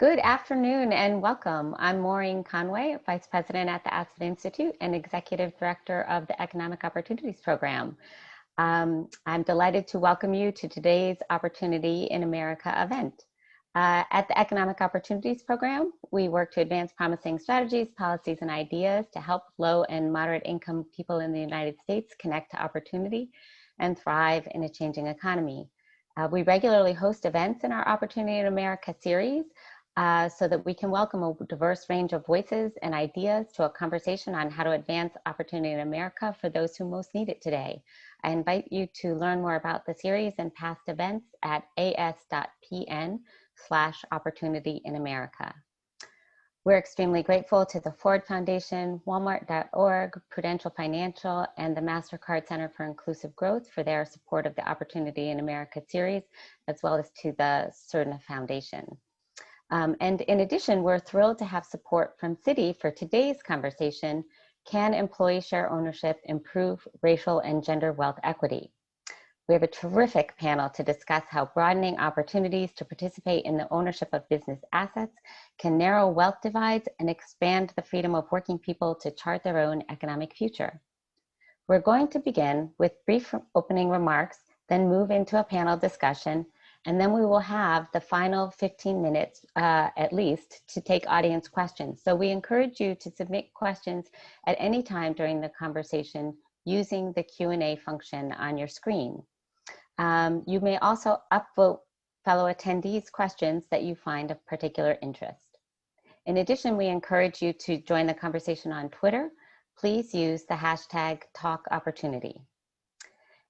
Good afternoon and welcome. I'm Maureen Conway, Vice President at the Asset Institute and Executive Director of the Economic Opportunities Program. I'm delighted to welcome you to today's Opportunity in America event. At the Economic Opportunities Program, we work to advance promising strategies, policies, and ideas to help low and moderate income people in the United States connect to opportunity and thrive in a changing economy. We regularly host events in our Opportunity in America series so that we can welcome a diverse range of voices and ideas to a conversation on how to advance opportunity in America for those who most need it today. I invite you to learn more about the series and past events at as.pn/Opportunity in America. We're extremely grateful to the Ford Foundation, Walmart.org, Prudential Financial, and the MasterCard Center for Inclusive Growth for their support of the Opportunity in America series, as well as to the Cerna Foundation. And in addition, we're thrilled to have support from Citi for today's conversation, Can Employee Share Ownership Improve Racial and Gender Wealth Equity? We have a terrific panel to discuss how broadening opportunities to participate in the ownership of business assets can narrow wealth divides and expand the freedom of working people to chart their own economic future. We're going to begin with brief opening remarks, then move into a panel discussion, and then we will have the final 15 minutes at least to take audience questions. So we encourage you to submit questions at any time during the conversation using the Q&A function on your screen. You may also upvote fellow attendees' questions that you find of particular interest. In addition, we encourage you to join the conversation on Twitter. Please use the hashtag #TalkOpportunity.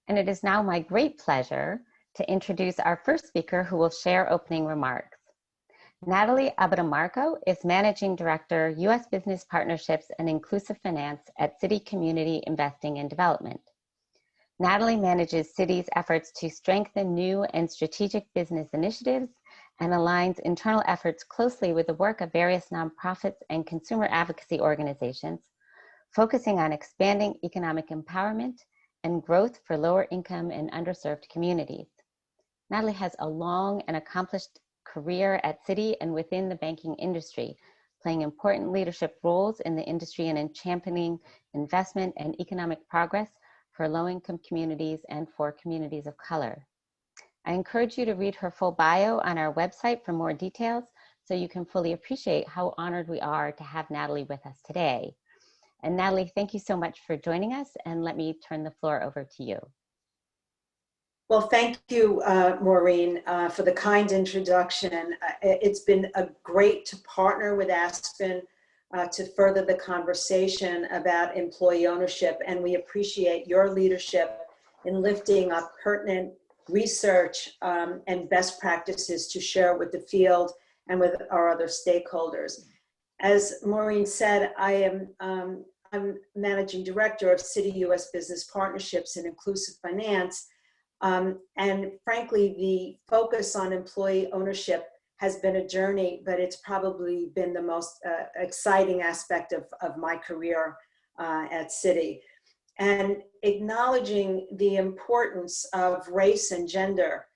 And it is now my great pleasure to introduce our first speaker who will share opening remarks. Natalie Abitamarco is Managing Director, U.S. Business Partnerships and Inclusive Finance at Citi Community Investing and Development. Natalie manages Citi's efforts to strengthen new and strategic business initiatives and aligns internal efforts closely with the work of various nonprofits and consumer advocacy organizations, focusing on expanding economic empowerment and growth for lower income and underserved communities. Natalie has a long and accomplished career at Citi and within the banking industry, playing important leadership roles in the industry and in championing investment and economic progress for low-income communities and for communities of color. I encourage you to read her full bio on our website for more details so you can fully appreciate how honored we are to have Natalie with us today. And Natalie, thank you so much for joining us, and let me turn the floor over to you. Well, thank you, Maureen, for the kind introduction. It's been great to partner with Aspen to further the conversation about employee ownership, and we appreciate your leadership in lifting up pertinent research and best practices to share with the field and with our other stakeholders. As Maureen said, I'm Managing Director of Citi U.S. Business Partnerships and Inclusive Finance. And frankly, the focus on employee ownership has been a journey, but it's probably been the most exciting aspect of my career at Citi. And acknowledging the importance of race and gender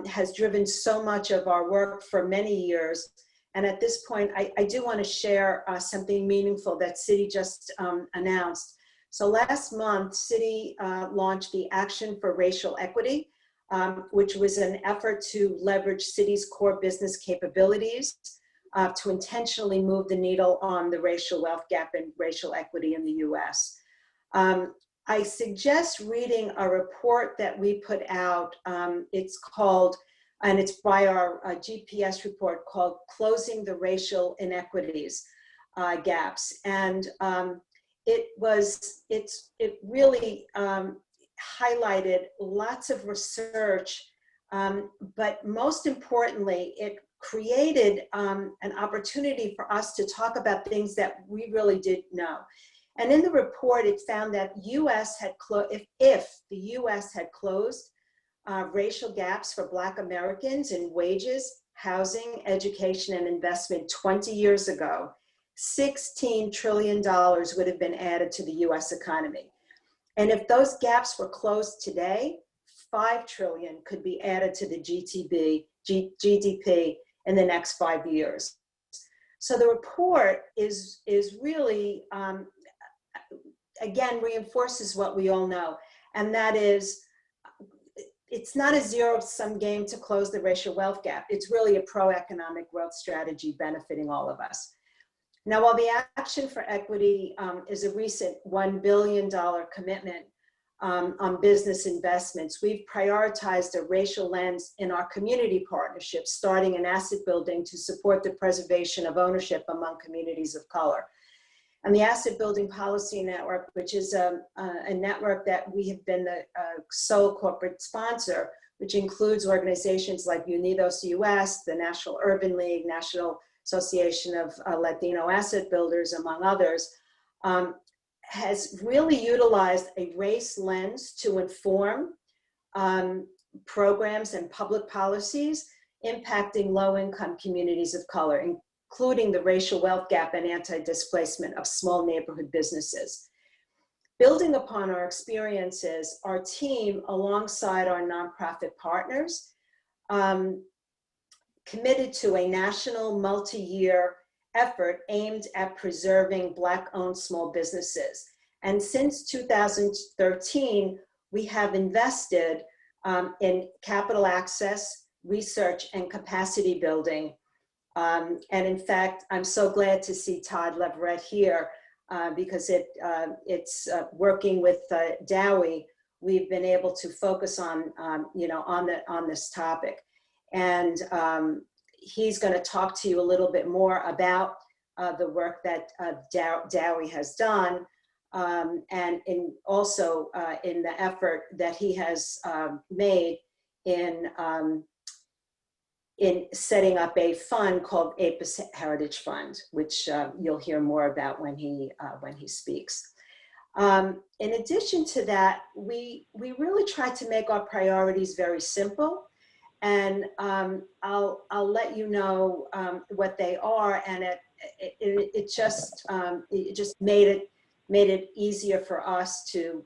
has driven so much of our work for many years. And at this point, I do want to share something meaningful that Citi just announced. So last month, Citi launched the Action for Racial Equity, which was an effort to leverage Citi's core business capabilities to intentionally move the needle on the racial wealth gap and racial equity in the US. I suggest reading a report that we put out. It's called, and it's by our GPS report called Closing the Racial Inequities Gaps. And it really highlighted lots of research, but most importantly, it created an opportunity for us to talk about things that we really didn't know. And in the report, it found that if the US had closed racial gaps for Black Americans in wages, housing, education, and investment 20 years ago, $16 trillion would have been added to the US economy. And if those gaps were closed today, $5 trillion could be added to the GDP in the next 5 years. So the report is really, again, reinforces what we all know, and that is, it's not a zero-sum game to close the racial wealth gap. It's really a pro-economic growth strategy benefiting all of us. Now, while the Action for Equity is a recent $1 billion commitment on business investments, we've prioritized a racial lens in our community partnerships, starting in asset building to support the preservation of ownership among communities of color. And the Asset Building Policy Network, which is a network that we have been the sole corporate sponsor, which includes organizations like Unidos US, the National Urban League, National Association of Latino Asset Builders, among others, has really utilized a race lens to inform programs and public policies impacting low-income communities of color, including the racial wealth gap and anti-displacement of small neighborhood businesses. Building upon our experiences, our team, alongside our nonprofit partners, committed to a national multi-year effort aimed at preserving Black-owned small businesses. And since 2013, we have invested in capital access, research, and capacity building. And in fact, I'm so glad to see Todd Leverett here because it's working with Dowie. We've been able to focus on, on this topic. And he's going to talk to you a little bit more about the work that Dowie has done, and also in the effort that he has made in setting up a fund called APIS Heritage Fund, which you'll hear more about when he speaks. In addition to that, we really try to make our priorities very simple, and I'll let you know what they are. And it just made it easier for us to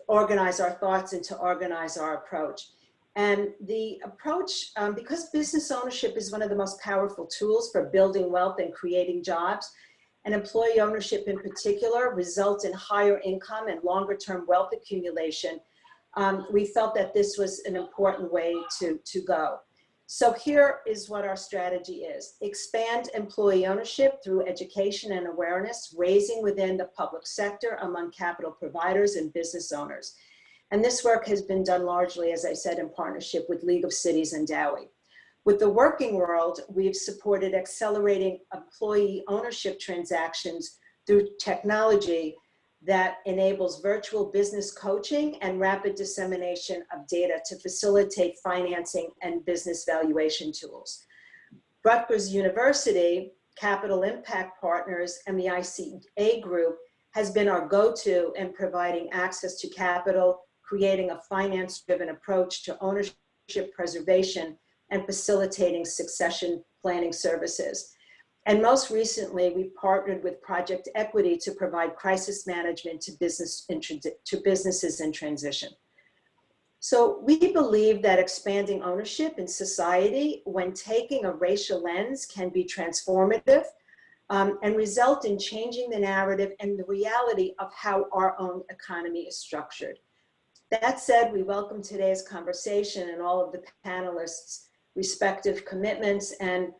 organize our thoughts and to organize our approach. And the approach, because business ownership is one of the most powerful tools for building wealth and creating jobs, and employee ownership in particular results in higher income and longer term wealth accumulation, we felt that this was an important way to go. So here is what our strategy is. Expand employee ownership through education and awareness, raising within the public sector among capital providers and business owners. And this work has been done largely, as I said, in partnership with League of Cities and Dowie. With the working world, we've supported accelerating employee ownership transactions through technology that enables virtual business coaching and rapid dissemination of data to facilitate financing and business valuation tools. Rutgers University, Capital Impact Partners, and the ICA Group has been our go-to in providing access to capital, creating a finance-driven approach to ownership preservation, and facilitating succession planning services. And most recently, we partnered with Project Equity to provide crisis management to businesses in transition. So we believe that expanding ownership in society when taking a racial lens can be transformative and result in changing the narrative and the reality of how our own economy is structured. That said, we welcome today's conversation and all of the panelists' respective commitments and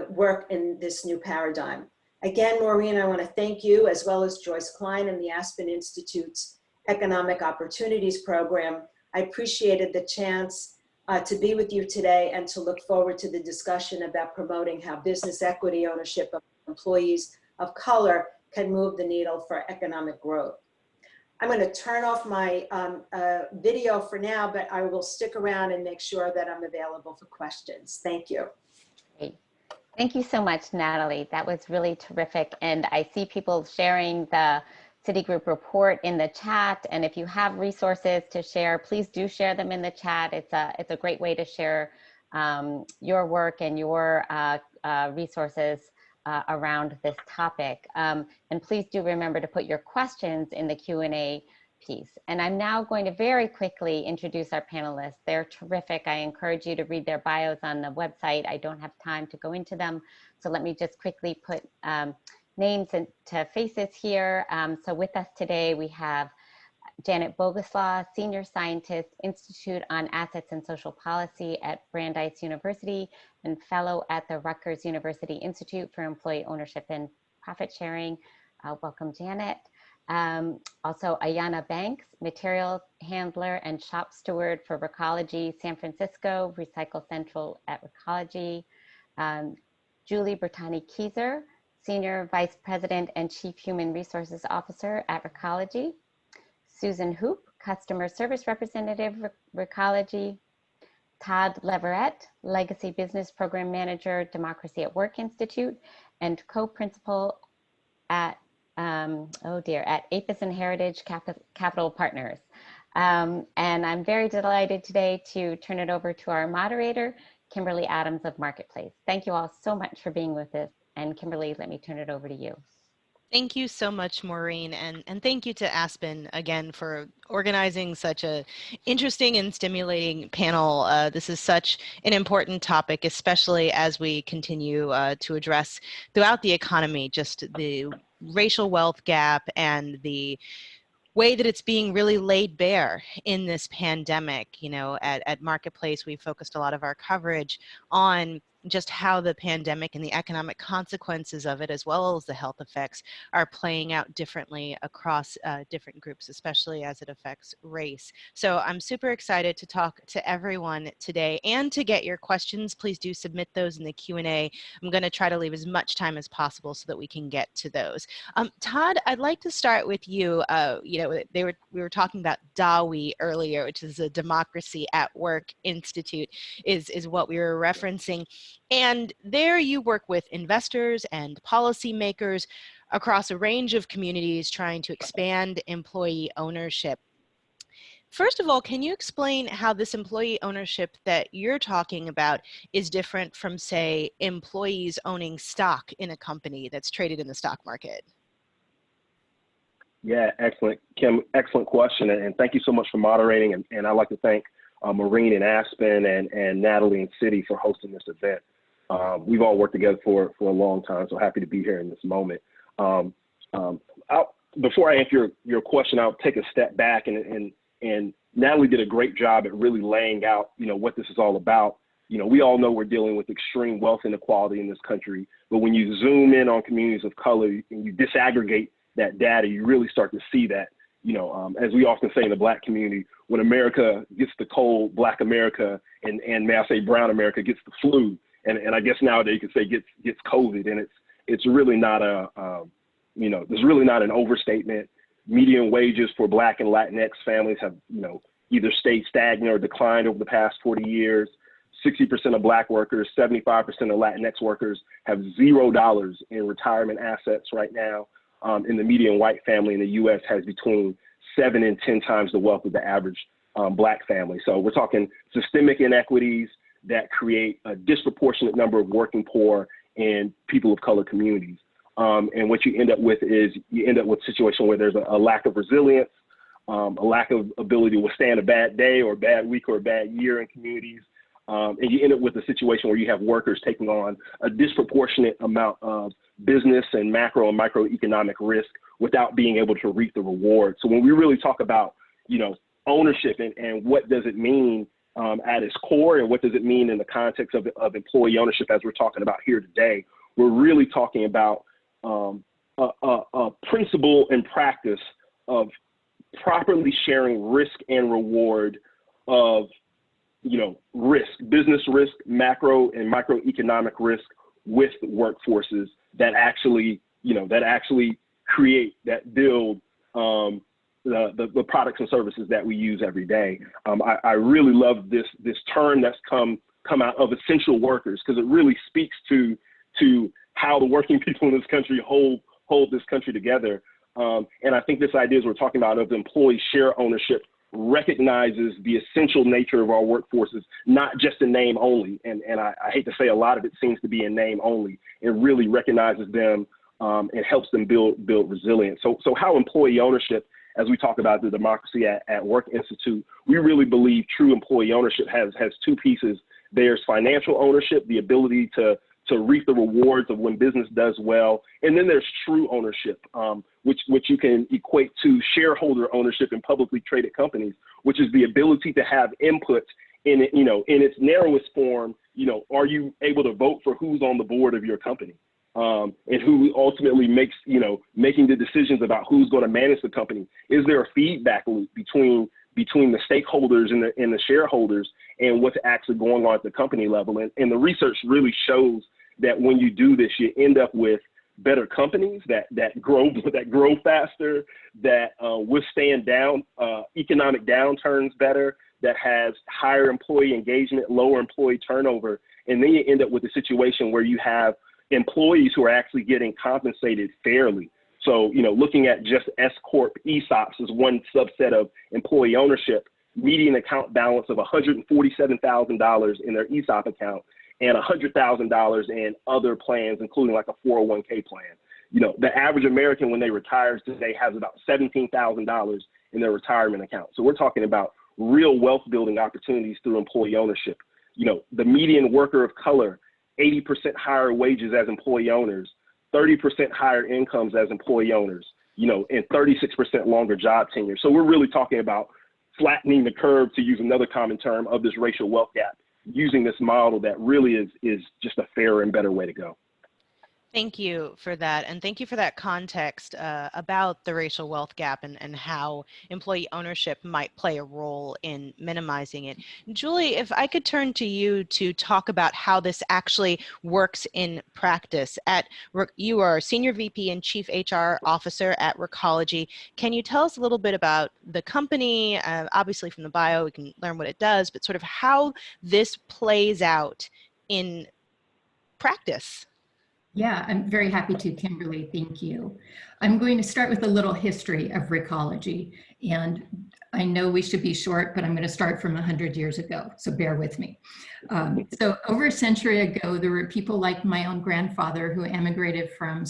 work in this new paradigm. Again, Maureen, I want to thank you, as well as Joyce Klein and the Aspen Institute's Economic Opportunities Program. I appreciated the chance to be with you today and to look forward to the discussion about promoting how business equity ownership of employees of color can move the needle for economic growth. I'm going to turn off my video for now, but I will stick around and make sure that I'm available for questions. Thank you. Great. Thank you so much, Natalie. That was really terrific. And I see people sharing the Citigroup report in the chat. And if you have resources to share, please do share them in the chat. It's a great way to share your work and your resources around this topic. And please do remember to put your questions in the Q&A piece. And I'm now going to very quickly introduce our panelists. They're terrific. I encourage you to read their bios on the website. I don't have time to go into them. So let me just quickly put names to faces here. So with us today, we have Janet Boguslaw, Senior Scientist, Institute on Assets and Social Policy at Brandeis University and Fellow at the Rutgers University Institute for Employee Ownership and Profit Sharing. Welcome, Janet. Also, Ayana Banks, Material Handler and Shop Steward for Recology San Francisco, Recycle Central at Recology. Julie Bertani-Kieser, Senior Vice President and Chief Human Resources Officer at Recology. Susan Hoop, Customer Service Representative, Recology. Todd Leverett, Legacy Business Program Manager, Democracy at Work Institute, and co-principal at, at Apis and Heritage Capital Partners. And I'm very delighted today to turn it over to our moderator, Kimberly Adams of Marketplace. Thank you all so much for being with us. And Kimberly, let me turn it over to you. Thank you so much, Maureen, and thank you to Aspen again for organizing such a interesting and stimulating panel. This is such an important topic, especially as we continue to address throughout the economy, just the racial wealth gap and the way that it's being really laid bare in this pandemic. You know, at Marketplace, we focused a lot of our coverage on just how the pandemic and the economic consequences of it, as well as the health effects, are playing out differently across different groups, especially as it affects race. So I'm super excited to talk to everyone today and to get your questions. Please do submit those in the Q&A. I'm going to try to leave as much time as possible so that we can get to those. Todd, I'd like to start with you. You know, we were talking about DAWI earlier, which is a Democracy at Work Institute, is what we were referencing. And there you work with investors and policymakers across a range of communities trying to expand employee ownership. First of all, can you explain how this employee ownership that you're talking about is different from, say, employees owning stock in a company that's traded in the stock market? Yeah, excellent, Kim. Excellent question. And thank you so much for moderating. And I'd like to thank Maureen and Aspen and Natalie and Citi for hosting this event. We've all worked together for a long time, so happy to be here in this moment. Before I answer your question, I'll take a step back, and Natalie did a great job at really laying out, you know, what this is all about. You know, we all know we're dealing with extreme wealth inequality in this country, but when you zoom in on communities of color and you disaggregate that data, you really start to see that, you know, as we often say in the Black community, when America gets the cold, Black America, and may I say brown America gets the flu, and I guess nowadays you could say gets COVID, and it's really not you know, there's really not an overstatement. Median wages for Black and Latinx families have, you know, either stayed stagnant or declined over the past 40 years. 60% of Black workers, 75% of Latinx workers have $0 in retirement assets right now. And the median white family in the U.S. has between 7 and 10 times the wealth of the average Black family. So we're talking systemic inequities that create a disproportionate number of working poor and people of color communities. And what you end up with is a situation where there's a lack of resilience, a lack of ability to withstand a bad day or a bad week or a bad year in communities. And you end up with a situation where you have workers taking on a disproportionate amount of business and macro and microeconomic risk without being able to reap the reward. So when we really talk about, you know, ownership and what does it mean at its core, and what does it mean in the context of employee ownership as we're talking about here today, we're really talking about a principle and practice of properly sharing risk and reward of, you know, risk, business risk, macro and microeconomic risk with workforces that actually, you know, create, that build the products and services that we use every day. I really love this term that's come out of essential workers, because it really speaks to how the working people in this country hold this country together. And I think this idea, as we're talking about, of employee share ownership, recognizes the essential nature of our workforces, not just in name only. And I hate to say, a lot of it seems to be in name only. It really recognizes them and helps them build resilience. So how employee ownership as we talk about the Democracy at Work Institute, we really believe true employee ownership has two pieces. There's financial ownership, the ability to reap the rewards of when business does well. And then there's true ownership, which you can equate to shareholder ownership in publicly traded companies, which is the ability to have input in it, in its narrowest form. Are you able to vote for who's on the board of your company? And who ultimately makes, making the decisions about who's going to manage the company? Is there a feedback loop between the stakeholders and the shareholders and what's actually going on at the company level? And the research really shows that when you do this, you end up with better companies that grow faster, that withstand economic downturns better, that has higher employee engagement, lower employee turnover. And then you end up with a situation where you have employees who are actually getting compensated fairly. So, looking at just S Corp ESOPs as one subset of employee ownership, median account balance of $147,000 in their ESOP account and $100,000 in other plans, including like a 401k plan. The average American, when they retire today, has about $17,000 in their retirement account. So we're talking about real wealth building opportunities through employee ownership. The median worker of color, 80% higher wages as employee owners, 30% higher incomes as employee owners, and 36% longer job tenure. So we're really talking about flattening the curve, to use another common term, of this racial wealth gap, using this model that really is just a fairer and better way to go. Thank you for that. And thank you for that context about the racial wealth gap and how employee ownership might play a role in minimizing it. Julie, if I could turn to you to talk about how this actually works in practice. You are Senior VP and Chief HR Officer at Recology. Can you tell us a little bit about the company? Obviously from the bio, we can learn what it does, but sort of how this plays out in practice. Yeah, I'm very happy to, Kimberly. Thank you. I'm going to start with a little history of Recology. And I know we should be short, but I'm going to start from 100 years ago, so bear with me. So over a century ago, there were people like my own grandfather who emigrated from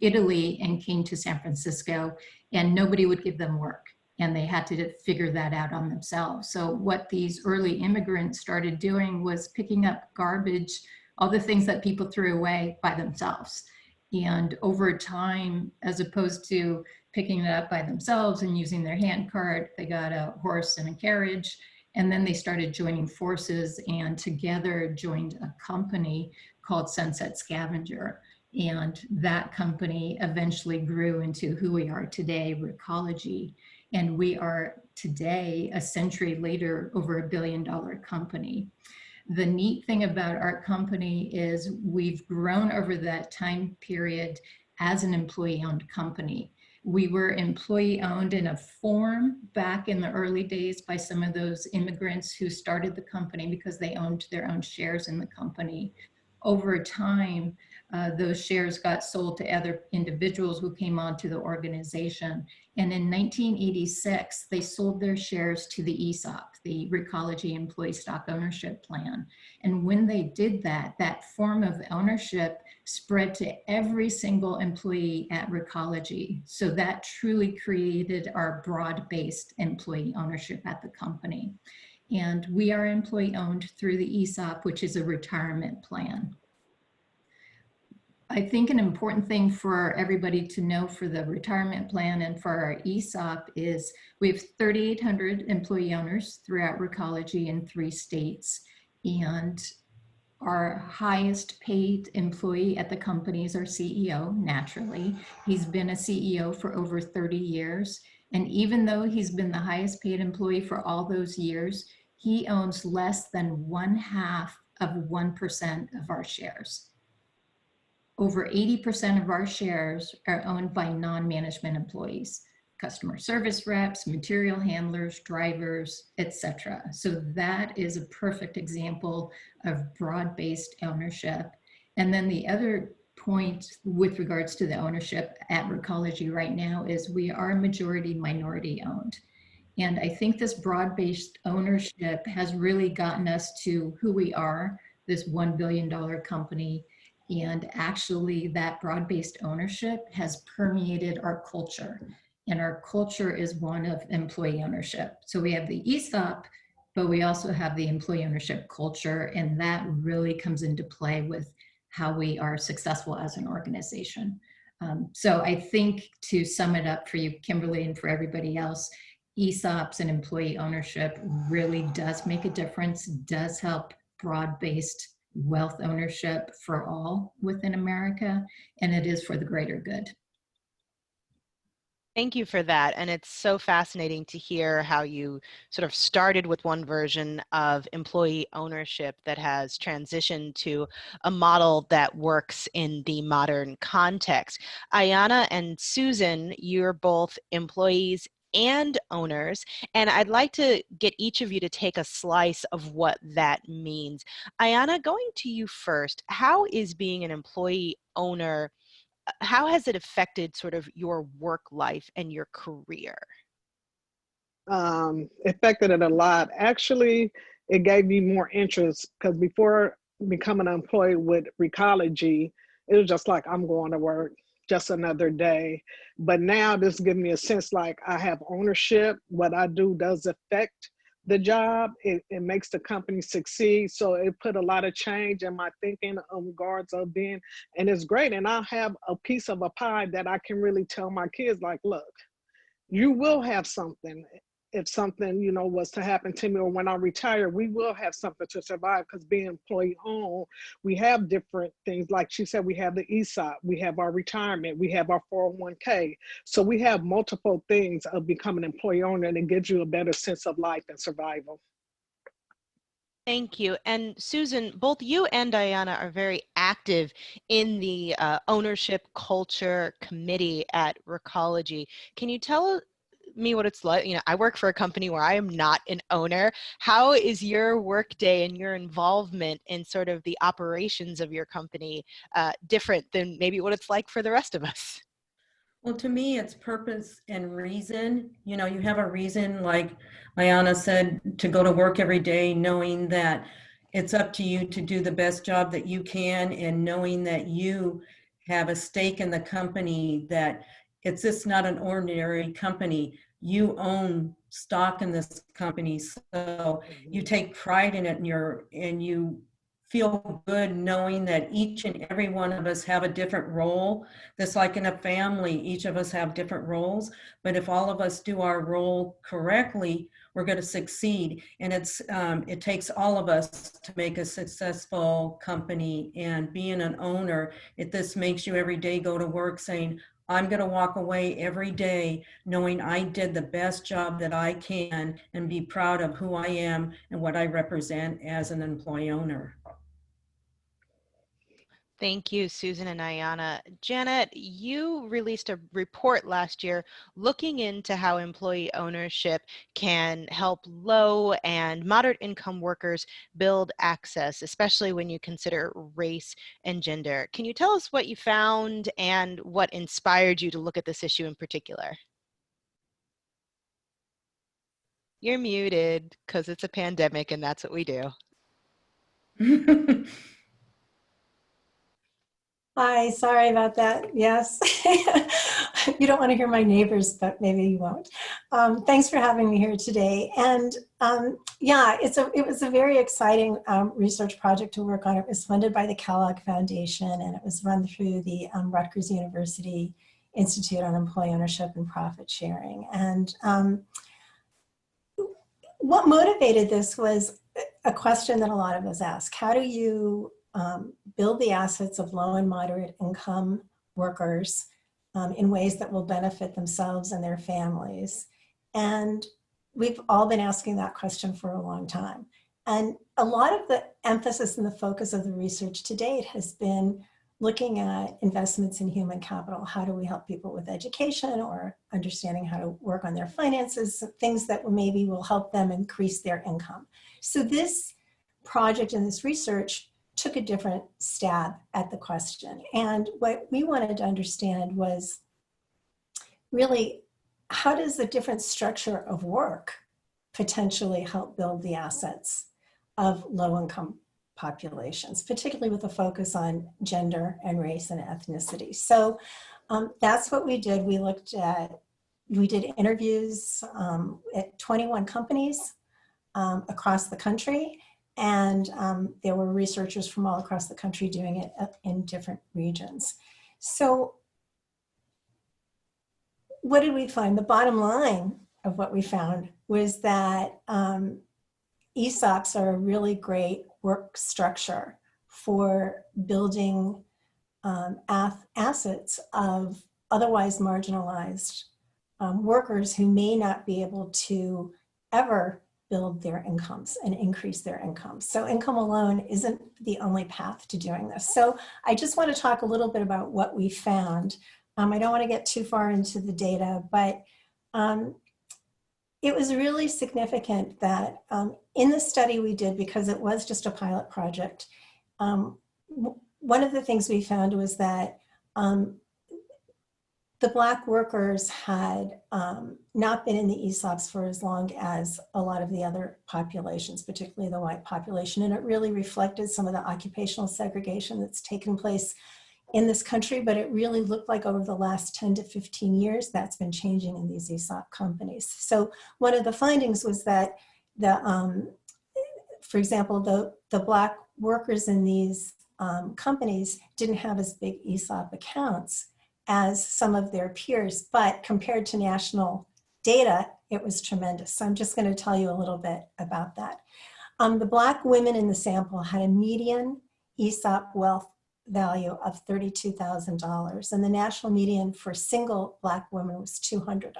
Italy and came to San Francisco, and nobody would give them work. And they had to figure that out on themselves. So what these early immigrants started doing was picking up garbage, all the things that people threw away, by themselves. And over time, as opposed to picking it up by themselves and using their hand cart, they got a horse and a carriage. And then they started joining forces and together joined a company called Sunset Scavenger. And that company eventually grew into who we are today, Recology. And we are today, a century later, over $1 billion company. The neat thing about our company is we've grown over that time period as an employee-owned company. We were employee-owned in a form back in the early days by some of those immigrants who started the company because they owned their own shares in the company. Over time, those shares got sold to other individuals who came onto the organization. And in 1986, they sold their shares to the ESOP, the Recology Employee Stock Ownership Plan. And when they did that, that form of ownership spread to every single employee at Recology. So that truly created our broad-based employee ownership at the company. And we are employee owned through the ESOP, which is a retirement plan. I think an important thing for everybody to know for the retirement plan and for our ESOP is we have 3,800 employee owners throughout Recology in 3 states. And our highest paid employee at the company is our CEO, naturally. He's been a CEO for over 30 years. And even though he's been the highest paid employee for all those years, he owns less than 1/2 of 1% of our shares. Over 80% of our shares are owned by non-management employees, customer service reps, material handlers, drivers, etc. So that is a perfect example of broad-based ownership. And then the other point with regards to the ownership at Recology right now is we are majority minority owned. And I think this broad-based ownership has really gotten us to who we are, this $1 billion company. And actually that broad-based ownership has permeated our culture. and our culture is one of employee ownership. So we have the ESOP, but we also have the employee ownership culture, and that really comes into play with how we are successful as an organization. So I think, to sum it up for you, Kimberly, and for everybody else, ESOPs and employee ownership really does make a difference, does help broad-based wealth ownership for all within America, and it is for the greater good. Thank you for that. And it's so fascinating to hear how you sort of started with one version of employee ownership that has transitioned to a model that works in the modern context. Ayanna and Susan, you're both employees and owners, and I'd like to get each of you to take a slice of what that means. Ayanna, going to you first, how is being an employee owner, how has it affected sort of your work life and your career? Affected it a lot. Actually, it gave me more interest because before becoming an employee with Recology, it was just like, I'm going to work, just another day. But now this gives me a sense like I have ownership. What I do does affect the job. It makes the company succeed. So it put a lot of change in my thinking in regards of being, and it's great. And I have a piece of a pie that I can really tell my kids, like, look, you will have something. If something, you know, was to happen to me, or when I retire, we will have something to survive, because being employee owned, we have different things. Like she said, we have the ESOP, we have our retirement, we have our 401k. So we have multiple things of becoming an employee owner, and it gives you a better sense of life and survival. Thank you. And Susan, both you and Ayanna are very active in the ownership culture committee at Recology. Can you tell me what it's like? You know, I work for a company where I am not an owner. How is your workday and your involvement in sort of the operations of your company different than maybe what it's like for the rest of us? Well, to me, it's purpose and reason. You know, you have a reason, like Ayanna said, to go to work every day, knowing that it's up to you to do the best job that you can, and knowing that you have a stake in the company, that it's just not an ordinary company. You own stock in this company, so you take pride in it, and you feel good knowing that each and every one of us have a different role. That's like in a family, each of us have different roles, but if all of us do our role correctly, we're going to succeed. And it takes all of us to make a successful company. And being an owner, this makes you every day go to work saying, I'm going to walk away every day knowing I did the best job that I can, and be proud of who I am and what I represent as an employee owner. Thank you, Susan and Ayanna. Janet, you released a report last year looking into how employee ownership can help low and moderate income workers build access, especially when you consider race and gender. Can you tell us what you found and what inspired you to look at this issue in particular? You're muted because it's a pandemic and that's what we do. Hi, sorry about that. Yes, you don't want to hear my neighbors, but maybe you won't. Thanks for having me here today. And yeah, it was a very exciting research project to work on. It was funded by the Kellogg Foundation, and it was run through the Rutgers University Institute on Employee Ownership and Profit Sharing. And what motivated this was a question that a lot of us ask. How do you build the assets of low and moderate income workers in ways that will benefit themselves and their families? And we've all been asking that question for a long time. And a lot of the emphasis and the focus of the research to date has been looking at investments in human capital. How do we help people with education, or understanding how to work on their finances, things that maybe will help them increase their income. So this project and this research took a different stab at the question. And what we wanted to understand was really, how does the different structure of work potentially help build the assets of low-income populations, particularly with a focus on gender and race and ethnicity. So that's what we did. We looked at we did interviews at 21 companies across the country, and there were researchers from all across the country doing it in different regions. So what did we find? The bottom line of what we found was that ESOPs are a really great work structure for building assets of otherwise marginalized workers who may not be able to ever build their incomes and increase their incomes. So income alone isn't the only path to doing this. So I just want to talk a little bit about what we found. I don't want to get too far into the data, but it was really significant that in the study we did, because it was just a pilot project, one of the things we found was that the Black workers had not been in the ESOPs for as long as a lot of the other populations, particularly the white population. And it really reflected some of the occupational segregation that's taken place in this country, but it really looked like over the last 10 to 15 years, that's been changing in these ESOP companies. So one of the findings was that for example, the Black workers in these companies didn't have as big ESOP accounts as some of their peers, but compared to national data, it was tremendous. So I'm just going to tell you a little bit about that. The Black women in the sample had a median ESOP wealth value of $32,000, and the national median for single Black women was $200.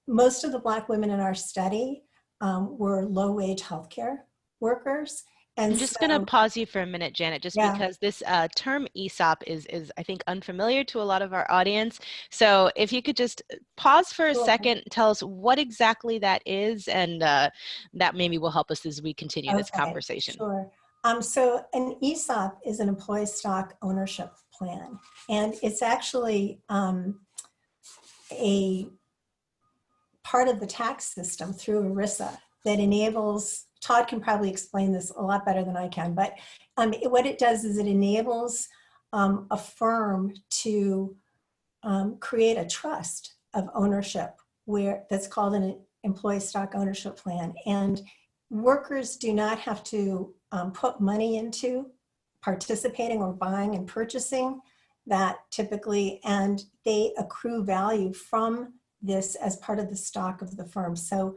Most of the Black women in our study were low-wage healthcare workers. And I'm just going to pause you for a minute, Janet, just because this term ESOP is, I think, unfamiliar to a lot of our audience. So if you could just pause for a second, tell us what exactly that is, and that maybe will help us as we continue this conversation. Sure. So an ESOP is an employee stock ownership plan, and it's actually a part of the tax system through ERISA that enables, Todd can probably explain this a lot better than I can, but what it does is it enables a firm to create a trust of ownership that's called an employee stock ownership plan. And workers do not have to put money into participating or buying and purchasing that typically, and they accrue value from this as part of the stock of the firm. So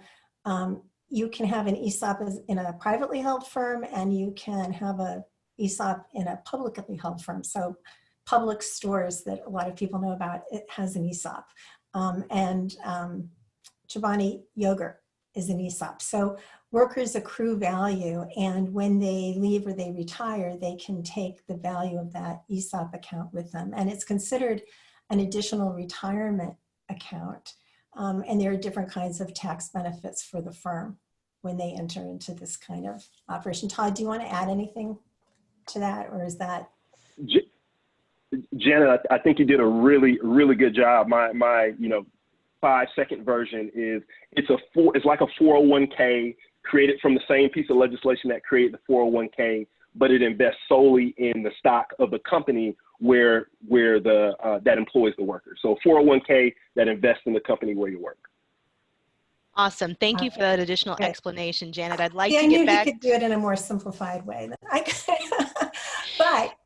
you can have an ESOP in a privately held firm, and you can have a ESOP in a publicly held firm. So public stores that a lot of people know about, it has an ESOP. And Chobani Yogurt is an ESOP. So workers accrue value, and when they leave or they retire, they can take the value of that ESOP account with them. And it's considered an additional retirement account. And there are different kinds of tax benefits for the firm when they enter into this kind of operation. Todd, do you want to add anything to that, or is that? Janet, I think you did a really, really good job. My 5-second version is it's like a 401k created from the same piece of legislation that created the 401k, but it invests solely in the stock of the company where that employs the worker. So 401k that invests in the company where you work. Awesome. Thank you for that additional explanation, Janet. I'd like to I get knew back. You could do it in a more simplified way than I could. But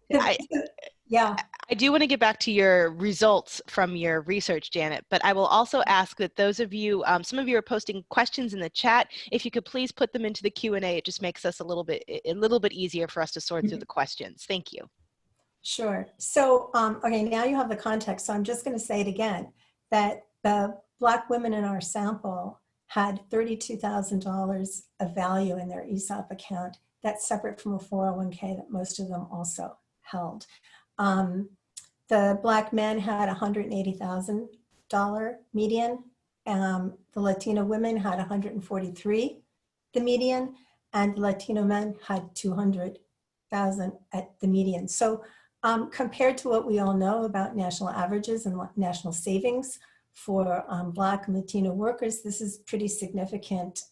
I do want to get back to your results from your research, Janet, but I will also ask that those of you, some of you are posting questions in the chat. If you could please put them into the Q&A, it just makes us a little bit easier for us to sort through the questions. Thank you. Sure. So, okay, now you have the context. So I'm just going to say it again, that the Black women in our sample had $32,000 of value in their ESOP account. That's separate from a 401k that most of them also held. The Black men had $180,000 median. The Latino women had $143,000, the median, and the Latino men had $200,000 at the median. So compared to what we all know about national averages and national savings for Black and Latino workers, this is pretty significant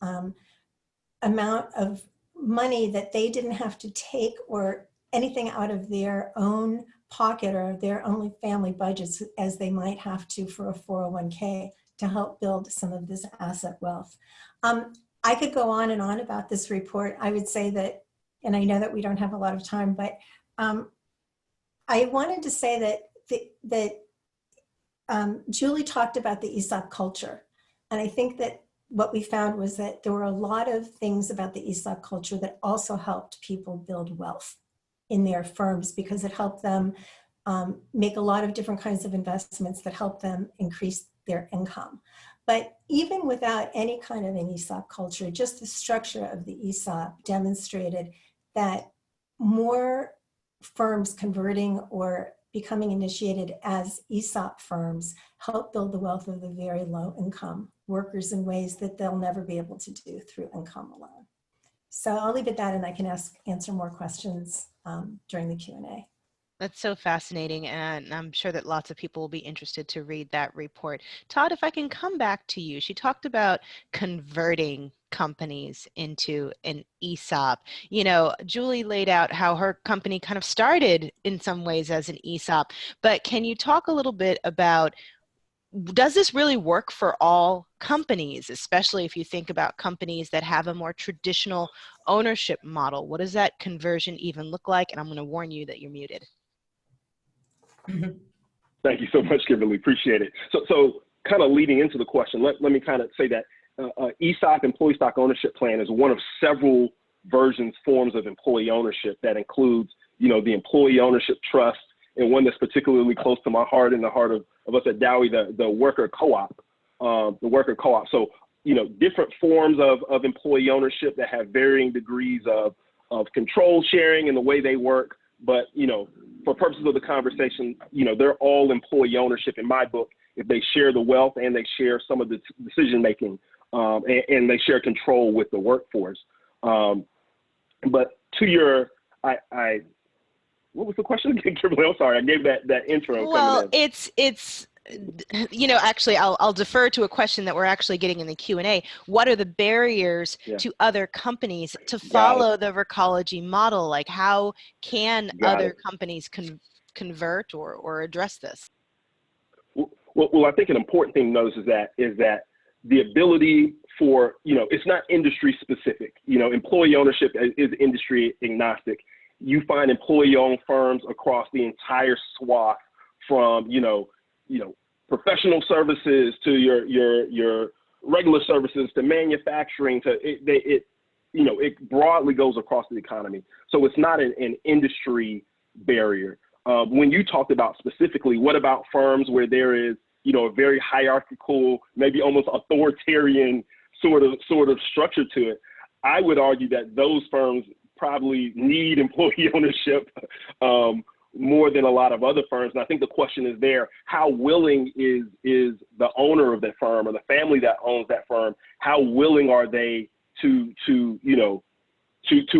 amount of money that they didn't have to take or anything out of their own pocket or their only family budgets as they might have to for a 401k to help build some of this asset wealth. I could go on and on about this report. I would say that, and I know that we don't have a lot of time, but I wanted to say that Julie talked about the ESOP culture. And I think that what we found was that there were a lot of things about the ESOP culture that also helped people build wealth in their firms, because it helped them make a lot of different kinds of investments that help them increase their income. But even without any kind of an ESOP culture, just the structure of the ESOP demonstrated that more firms converting or becoming initiated as ESOP firms help build the wealth of the very low income workers in ways that they'll never be able to do through income alone. So I'll leave it at that, and I can answer more questions during the Q&A. That's so fascinating, and I'm sure that lots of people will be interested to read that report. Todd, if I can come back to you, she talked about converting companies into an ESOP. You know, Julie laid out how her company kind of started in some ways as an ESOP, but can you talk a little bit about, does this really work for all companies, especially if you think about companies that have a more traditional ownership model? What does that conversion even look like? And I'm going to warn you that you're muted. Thank you so much, Kimberly. Appreciate it. So kind of leading into the question, let me kind of say that ESOP, employee stock ownership plan, is one of several forms of employee ownership that includes, you know, the employee ownership trust, and one that's particularly close to my heart and the heart of us at Dowie, the worker co-op, So, you know, different forms of employee ownership that have varying degrees of control sharing in the way they work. But, you know, for purposes of the conversation, you know, they're all employee ownership in my book if they share the wealth and they share some of the decision making, and they share control with the workforce. But to your, what was the question again, Kimberly? I'm sorry, I gave that intro. Well, it's you know, actually, I'll defer to a question that we're actually getting in the Q&A. What are the barriers to other companies to follow the Recology model? Like, how can other companies convert or address this? Well, I think an important thing to notice is that the ability for, you know, it's not industry specific. You know, employee ownership is industry agnostic. You find employee-owned firms across the entire swath, from, you know, professional services to your regular services to manufacturing to it broadly goes across the economy. So it's not an industry barrier. When you talked about specifically, what about firms where there is, you know, a very hierarchical, maybe almost authoritarian sort of structure to it? I would argue that those firms probably need employee ownership more than a lot of other firms. And I think the question is there, how willing is the owner of that firm or the family that owns that firm, how willing are they to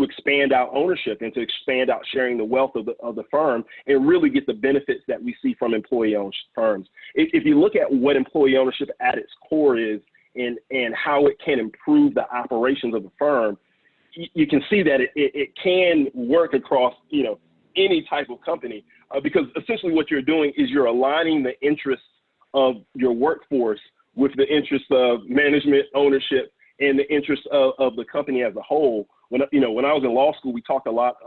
expand out ownership and to expand out sharing the wealth of the firm and really get the benefits that we see from employee-owned firms. If you look at what employee ownership at its core is and how it can improve the operations of the firm, you can see that it can work across, you know, any type of company, because essentially what you're doing is you're aligning the interests of your workforce with the interests of management, ownership, and the interests of the company as a whole. When I was in law school, we talked a lot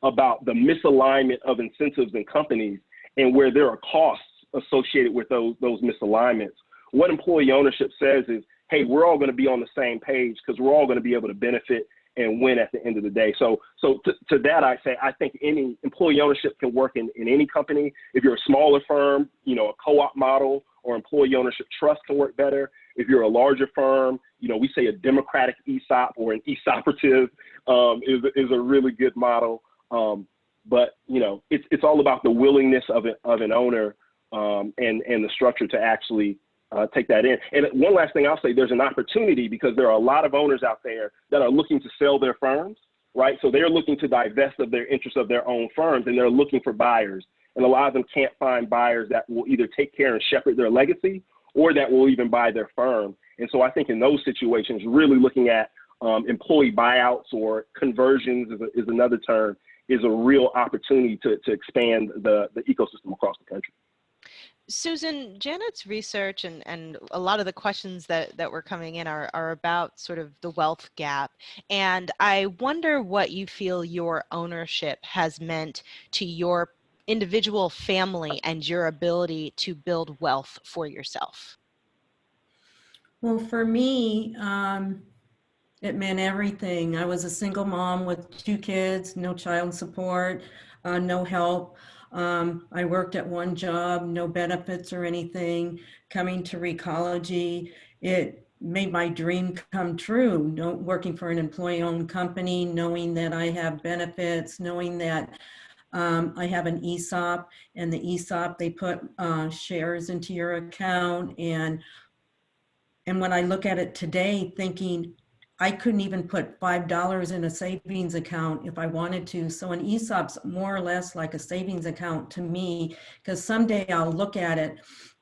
about the misalignment of incentives in companies and where there are costs associated with those misalignments. What employee ownership says is, hey, we're all going to be on the same page because we're all going to be able to benefit and win at the end of the day. So to that, I say, I think any employee ownership can work in any company. If you're a smaller firm, you know, a co-op model or employee ownership trust can work better. If you're a larger firm, you know, we say a democratic ESOP or an ESOPerative is a really good model. But, you know, it's all about the willingness of an owner and the structure to actually take that in. And one last thing I'll say, there's an opportunity because there are a lot of owners out there that are looking to sell their firms, right? So they're looking to divest of their interests of their own firms, and they're looking for buyers. And a lot of them can't find buyers that will either take care and shepherd their legacy or that will even buy their firm. And so I think in those situations, really looking at employee buyouts or conversions is another term, is a real opportunity to expand the ecosystem across the country. Susan, Janet's research and a lot of the questions that were coming in are about sort of the wealth gap. And I wonder what you feel your ownership has meant to your individual family and your ability to build wealth for yourself. Well, for me, it meant everything. I was a single mom with 2 kids, no child support, no help. I worked at one job, no benefits or anything. Coming to Recology, it made my dream come true. Working for an employee-owned company, knowing that I have benefits, knowing that I have an ESOP, and the ESOP, they put shares into your account. And when I look at it today, thinking, I couldn't even put $5 in a savings account if I wanted to. So an ESOP's more or less like a savings account to me, because someday I'll look at it.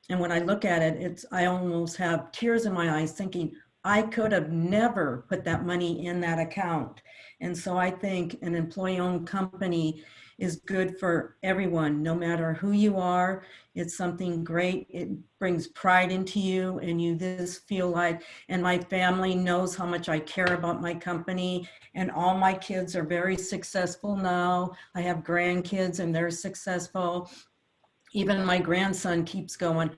And when I look at it, I almost have tears in my eyes thinking, I could have never put that money in that account. And so I think an employee-owned company is good for everyone, no matter who you are. It's something great. It brings pride into you, and you just feel like, and my family knows how much I care about my company, and all my kids are very successful now. I have grandkids and they're successful. Even my grandson keeps going,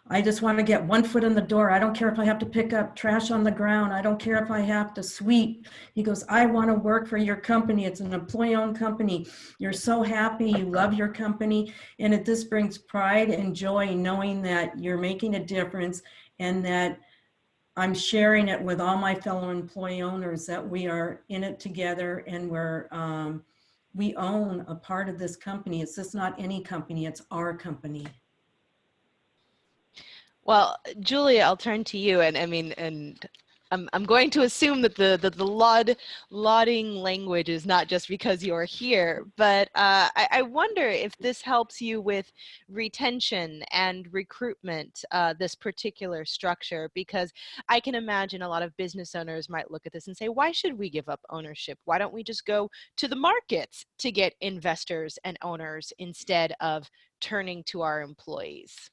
I just want to get one foot in the door. I don't care if I have to pick up trash on the ground. I don't care if I have to sweep. He goes, I want to work for your company. It's an employee-owned company. You're so happy. You love your company. And it just brings pride and joy knowing that you're making a difference, and that I'm sharing it with all my fellow employee owners, that we are in it together, and we own a part of this company. It's just not any company, it's our company. Well, Julia, I'll turn to you, and I mean, and I'm going to assume that the lauding language is not just because you're here, but I wonder if this helps you with retention and recruitment, this particular structure, because I can imagine a lot of business owners might look at this and say, why should we give up ownership? Why don't we just go to the markets to get investors and owners instead of turning to our employees?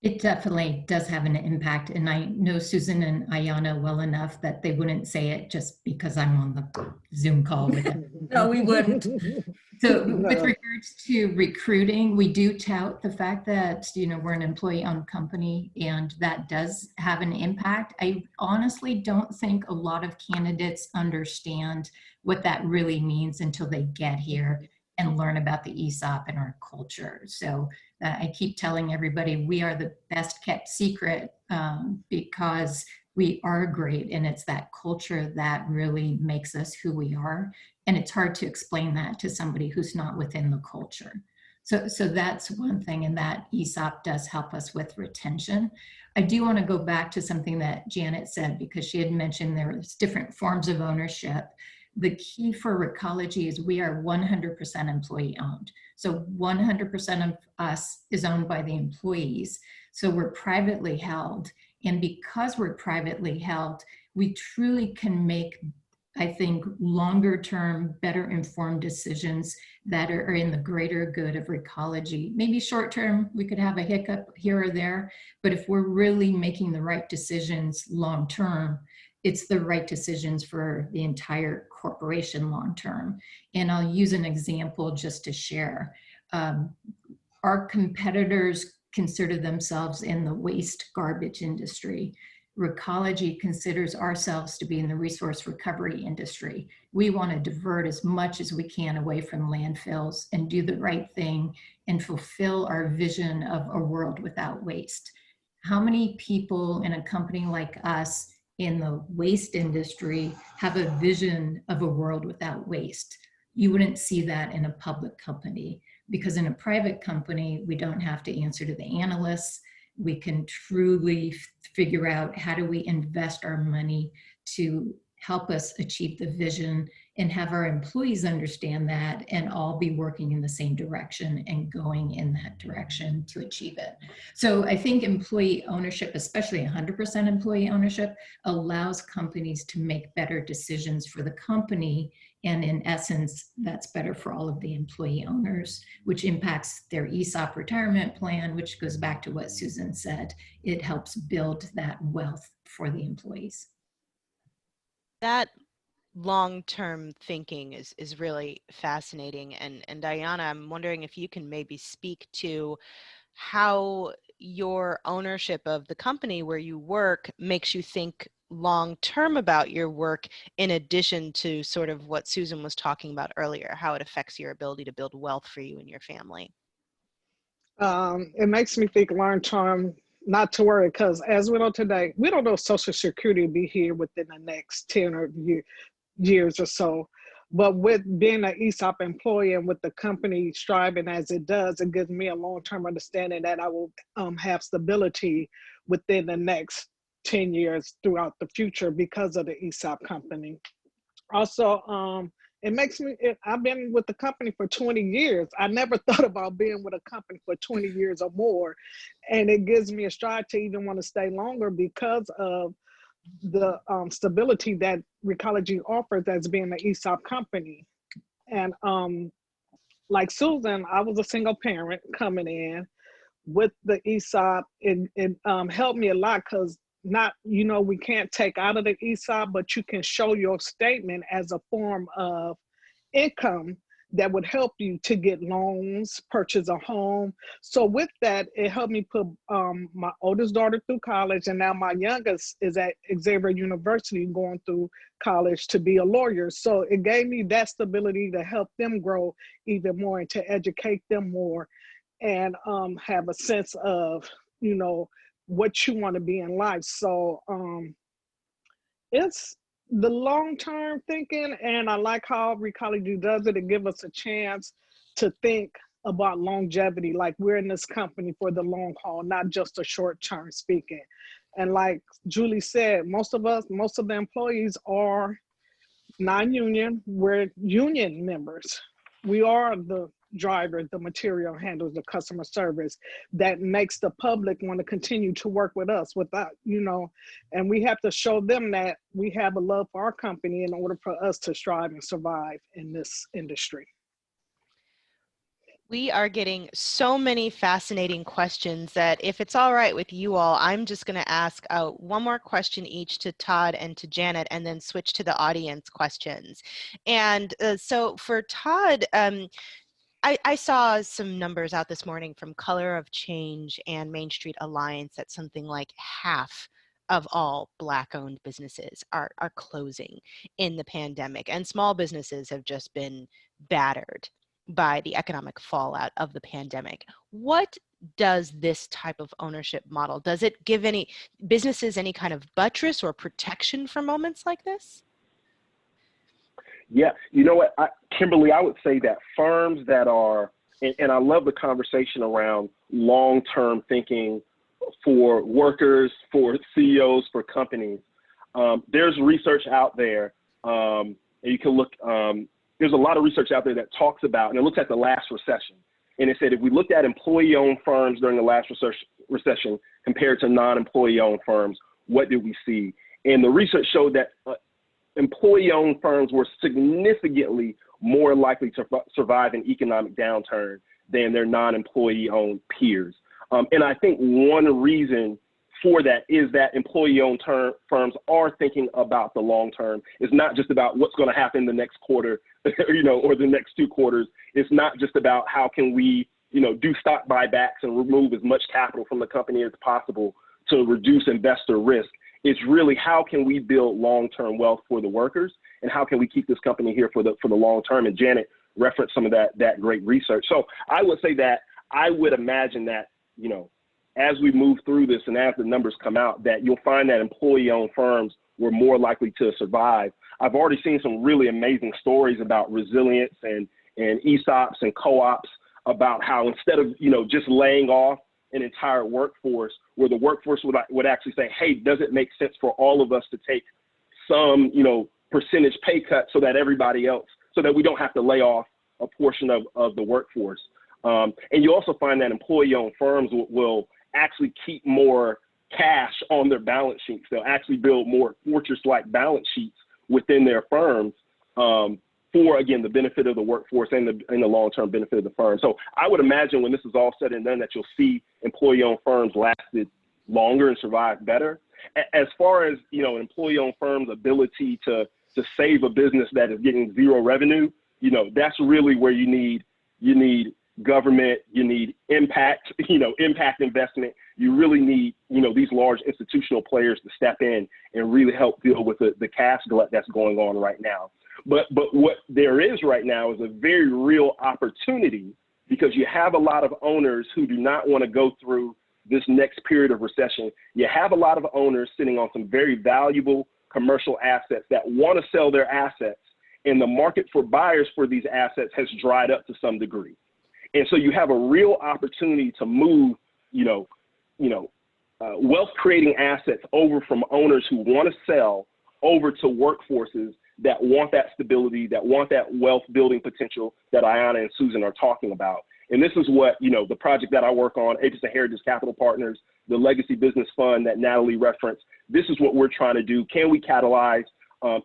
It definitely does have an impact. And I know Susan and Ayana well enough that they wouldn't say it just because I'm on the Zoom call with them. No, we wouldn't. So with regards to recruiting, we do tout the fact that, we're an employee-owned company, and that does have an impact. I honestly don't think a lot of candidates understand what that really means until they get here and learn about the ESOP and our culture. So I keep telling everybody we are the best kept secret because we are great, and it's that culture that really makes us who we are. And it's hard to explain that to somebody who's not within the culture. So that's one thing, and that ESOP does help us with retention. I do want to go back to something that Janet said, because she had mentioned there's different forms of ownership. The key for Recology is we are 100% employee owned. So 100% of us is owned by the employees. So we're privately held. And because we're privately held, we truly can make, I think, longer term, better informed decisions that are in the greater good of Recology. Maybe short term, we could have a hiccup here or there, but if we're really making the right decisions long term, it's the right decisions for the entire corporation long term. And I'll use an example just to share. Our competitors consider themselves in the waste garbage industry. Recology considers ourselves to be in the resource recovery industry. We want to divert as much as we can away from landfills and do the right thing and fulfill our vision of a world without waste. How many people in a company like us in the waste industry have a vision of a world without waste? You wouldn't see that in a public company, because in a private company, we don't have to answer to the analysts. We can truly figure out how do we invest our money to help us achieve the vision, and have our employees understand that and all be working in the same direction and going in that direction to achieve it. So I think employee ownership, especially 100% employee ownership, allows companies to make better decisions for the company And in essence, that's better for all of the employee owners, which impacts their ESOP retirement plan, which goes back to what Susan said. It helps build that wealth for the employees. That long-term thinking is really fascinating. And Diana, I'm wondering if you can maybe speak to how your ownership of the company where you work makes you think long-term about your work, in addition to sort of what Susan was talking about earlier, how it affects your ability to build wealth for you and your family. It makes me think long term, not to worry, because as we know today, we don't know if Social Security will be here within the next 10 or years or so. But with being an ESOP employee and with the company striving as it does, it gives me a long-term understanding that I will have stability within the next 10 years throughout the future because of the ESOP company. Also, it makes me, I've been with the company for 20 years. I never thought about being with a company for 20 years or more. And it gives me a stride to even want to stay longer because of the stability that Recology offers as being an ESOP company. And like Susan, I was a single parent coming in with the ESOP. It helped me a lot because not, we can't take out of the ESOP, but you can show your statement as a form of income that would help you to get loans, purchase a home. So with that, it helped me put my oldest daughter through college, and now my youngest is at Xavier University going through college to be a lawyer. So it gave me that stability to help them grow even more and to educate them more and have a sense of, what you want to be in life. So it's the long-term thinking, and I like how Recology does it. It gives us a chance to think about longevity, like we're in this company for the long haul, not just a short-term speaking. And like Julie said, most of the employees are non-union. We're union members. We are the drivers, the material handlers, the customer service that makes the public want to continue to work with us without, and we have to show them that we have a love for our company in order for us to strive and survive in this industry. We are getting so many fascinating questions that, if it's all right with you all, I'm just going to ask one more question each to Todd and to Janet, and then switch to the audience questions. And so for Todd, I saw some numbers out this morning from Color of Change and Main Street Alliance that something like half of all Black-owned businesses are closing in the pandemic, and small businesses have just been battered by the economic fallout of the pandemic. What does this type of ownership model, does it give any businesses any kind of buttress or protection for moments like this? Yeah, you know what, Kimberly, I would say that firms that are, and I love the conversation around long-term thinking for workers, for CEOs, for companies. There's research out there, and you can look, there's a lot of research out there that talks about, and it looks at the last recession. And it said, if we looked at employee-owned firms during the last recession compared to non-employee-owned firms, what did we see? And the research showed that employee-owned firms were significantly more likely to survive an economic downturn than their non-employee-owned peers. And I think one reason for that is that employee-owned firms are thinking about the long term. It's not just about what's going to happen the next quarter, or the next 2 quarters. It's not just about how can we, do stock buybacks and remove as much capital from the company as possible to reduce investor risk. It's really how can we build long-term wealth for the workers, and how can we keep this company here for the long term. And Janet referenced some of that great research. So I would say that I would imagine that, as we move through this and as the numbers come out, that you'll find that employee-owned firms were more likely to survive. I've already seen some really amazing stories about resilience and ESOPs and co-ops, about how instead of, just laying off an entire workforce, where the workforce would actually say, hey, does it make sense for all of us to take some, percentage pay cut so that everybody else, so that we don't have to lay off a portion of the workforce. And you also find that employee-owned firms will actually keep more cash on their balance sheets. They'll actually build more fortress-like balance sheets within their firms for, again, the benefit of the workforce and the long-term benefit of the firm. So I would imagine when this is all said and done that you'll see employee-owned firms lasted longer and survive better. As far as, you know, an employee-owned firm's ability to save a business that is getting zero revenue, you know, that's really where you need government, you need impact, you know, impact investment. You really need, you know, these large institutional players to step in and really help deal with the cash glut that's going on right now. But what there is right now is a very real opportunity, because you have a lot of owners who do not want to go through this next period of recession. You have a lot of owners sitting on some very valuable commercial assets that want to sell their assets, and the market for buyers for these assets has dried up to some degree. And so you have a real opportunity to move, wealth creating assets over from owners who want to sell over to workforces that want that stability, that want that wealth building potential that Ayanna and Susan are talking about. And this is what, you know, the project that I work on, Aegis and Heritage Capital Partners, the Legacy Business Fund that Natalie referenced, this is what we're trying to do. Can we catalyze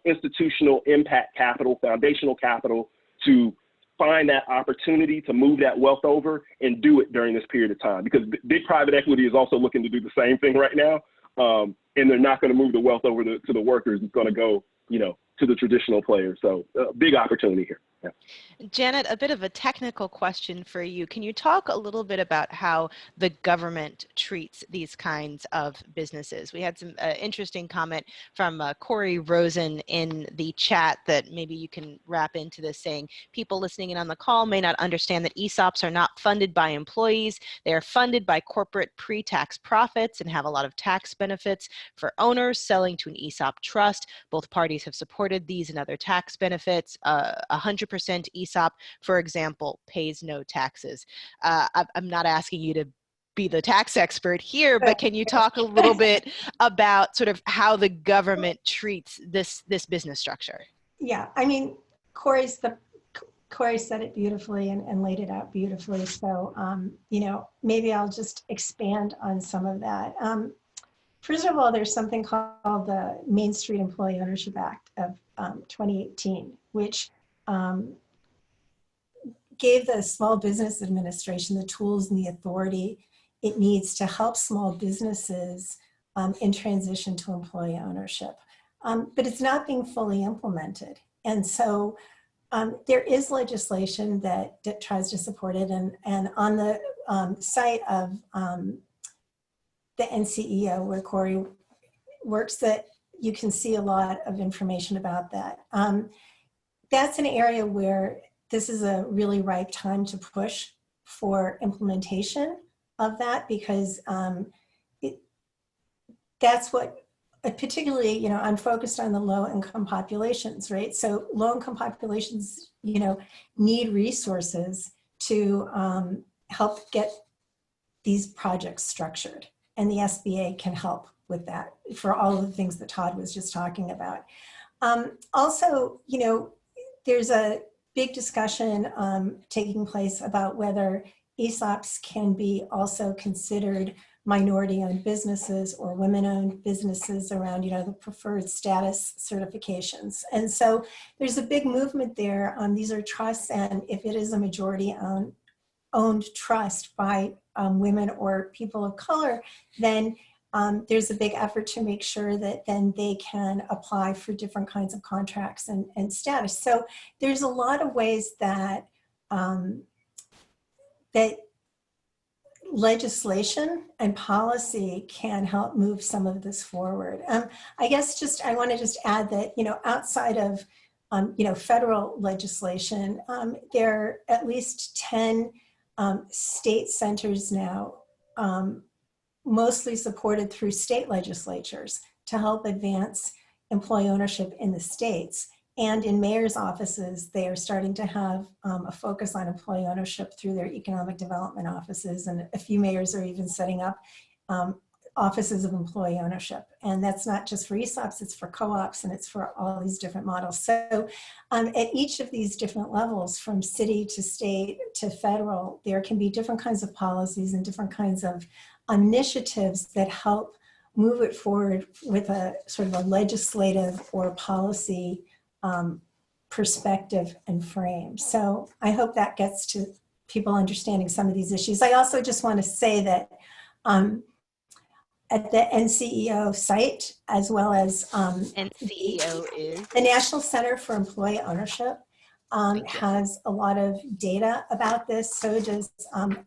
institutional impact capital, foundational capital, to find that opportunity to move that wealth over and do it during this period of time? Because big private equity is also looking to do the same thing right now. And they're not going to move the wealth over to the workers. It's going to go, you know, to the traditional players. So big opportunity here. Yeah. Janet, a bit of a technical question for you. Can you talk a little bit about how the government treats these kinds of businesses? We had some interesting comment from Corey Rosen in the chat that maybe you can wrap into this, saying people listening in on the call may not understand that ESOPs are not funded by employees. They are funded by corporate pre-tax profits and have a lot of tax benefits for owners selling to an ESOP trust. Both parties have supported these and other tax benefits. 100% ESOP, for example, pays no taxes. I'm not asking you to be the tax expert here, but can you talk a little bit about sort of how the government treats this business structure? Yeah, I mean, Corey said it beautifully and laid it out beautifully. So, you know, maybe I'll just expand on some of that. First of all, there's something called the Main Street Employee Ownership Act of 2018, which gave the Small Business Administration the tools and the authority it needs to help small businesses in transition to employee ownership. But it's not being fully implemented. And so there is legislation that tries to support it. And on the site of the NCEO, where Corey works, that you can see a lot of information about that. That's an area where this is a really ripe time to push for implementation of that, because that's what, particularly, you know, I'm focused on the low-income populations, right? So low-income populations, you know, need resources to help get these projects structured. And the SBA can help with that for all of the things that Todd was just talking about. Also, you know, there's a big discussion taking place about whether ESOPs can be also considered minority-owned businesses or women-owned businesses around, you know, the preferred status certifications. And so there's a big movement there. These are trusts, and if it is a majority-owned trust by women or people of color, then there's a big effort to make sure that then they can apply for different kinds of contracts and status. So there's a lot of ways that that legislation and policy can help move some of this forward. I guess I want to just add that, you know, outside of you know, federal legislation, there are at least 10 state centers now, mostly supported through state legislatures, to help advance employee ownership in the states. And in mayor's offices, they are starting to have a focus on employee ownership through their economic development offices. And a few mayors are even setting up offices of employee ownership. And that's not just for ESOPs, it's for co-ops, and it's for all these different models. So at each of these different levels, from city to state to federal, there can be different kinds of policies and different kinds of initiatives that help move it forward with a sort of a legislative or policy perspective and frame. So I hope that gets to people understanding some of these issues. I also just want to say that at the NCEO site, as well as NCEO is the National Center for Employee Ownership, has a lot of data about this. So does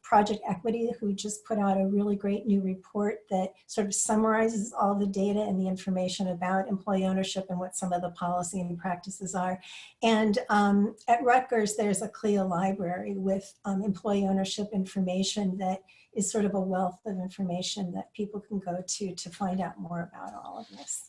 Project Equity, who just put out a really great new report that sort of summarizes all the data and the information about employee ownership and what some of the policy and practices are. And at Rutgers, there's a CLIA library with employee ownership information that is sort of a wealth of information that people can go to find out more about all of this.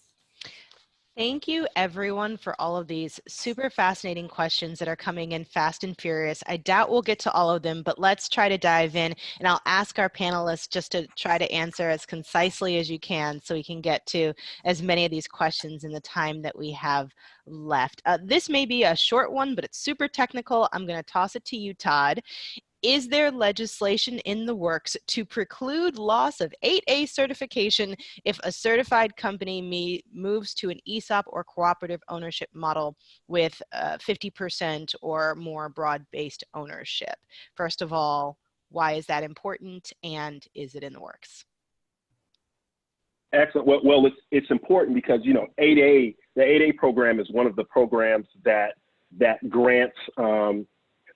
Thank you everyone for all of these super fascinating questions that are coming in fast and furious. I doubt we'll get to all of them, but let's try to dive in, and I'll ask our panelists just to try to answer as concisely as you can so we can get to as many of these questions in the time that we have left. This may be a short one, but it's super technical. I'm going to toss it to you, Todd. Is there legislation in the works to preclude loss of 8A certification if a certified company moves to an ESOP or cooperative ownership model with 50% or more broad-based ownership? First of all, why is that important, and is it in the works? Excellent. Well, it's important because, you know, 8A, the 8A program is one of the programs that grants,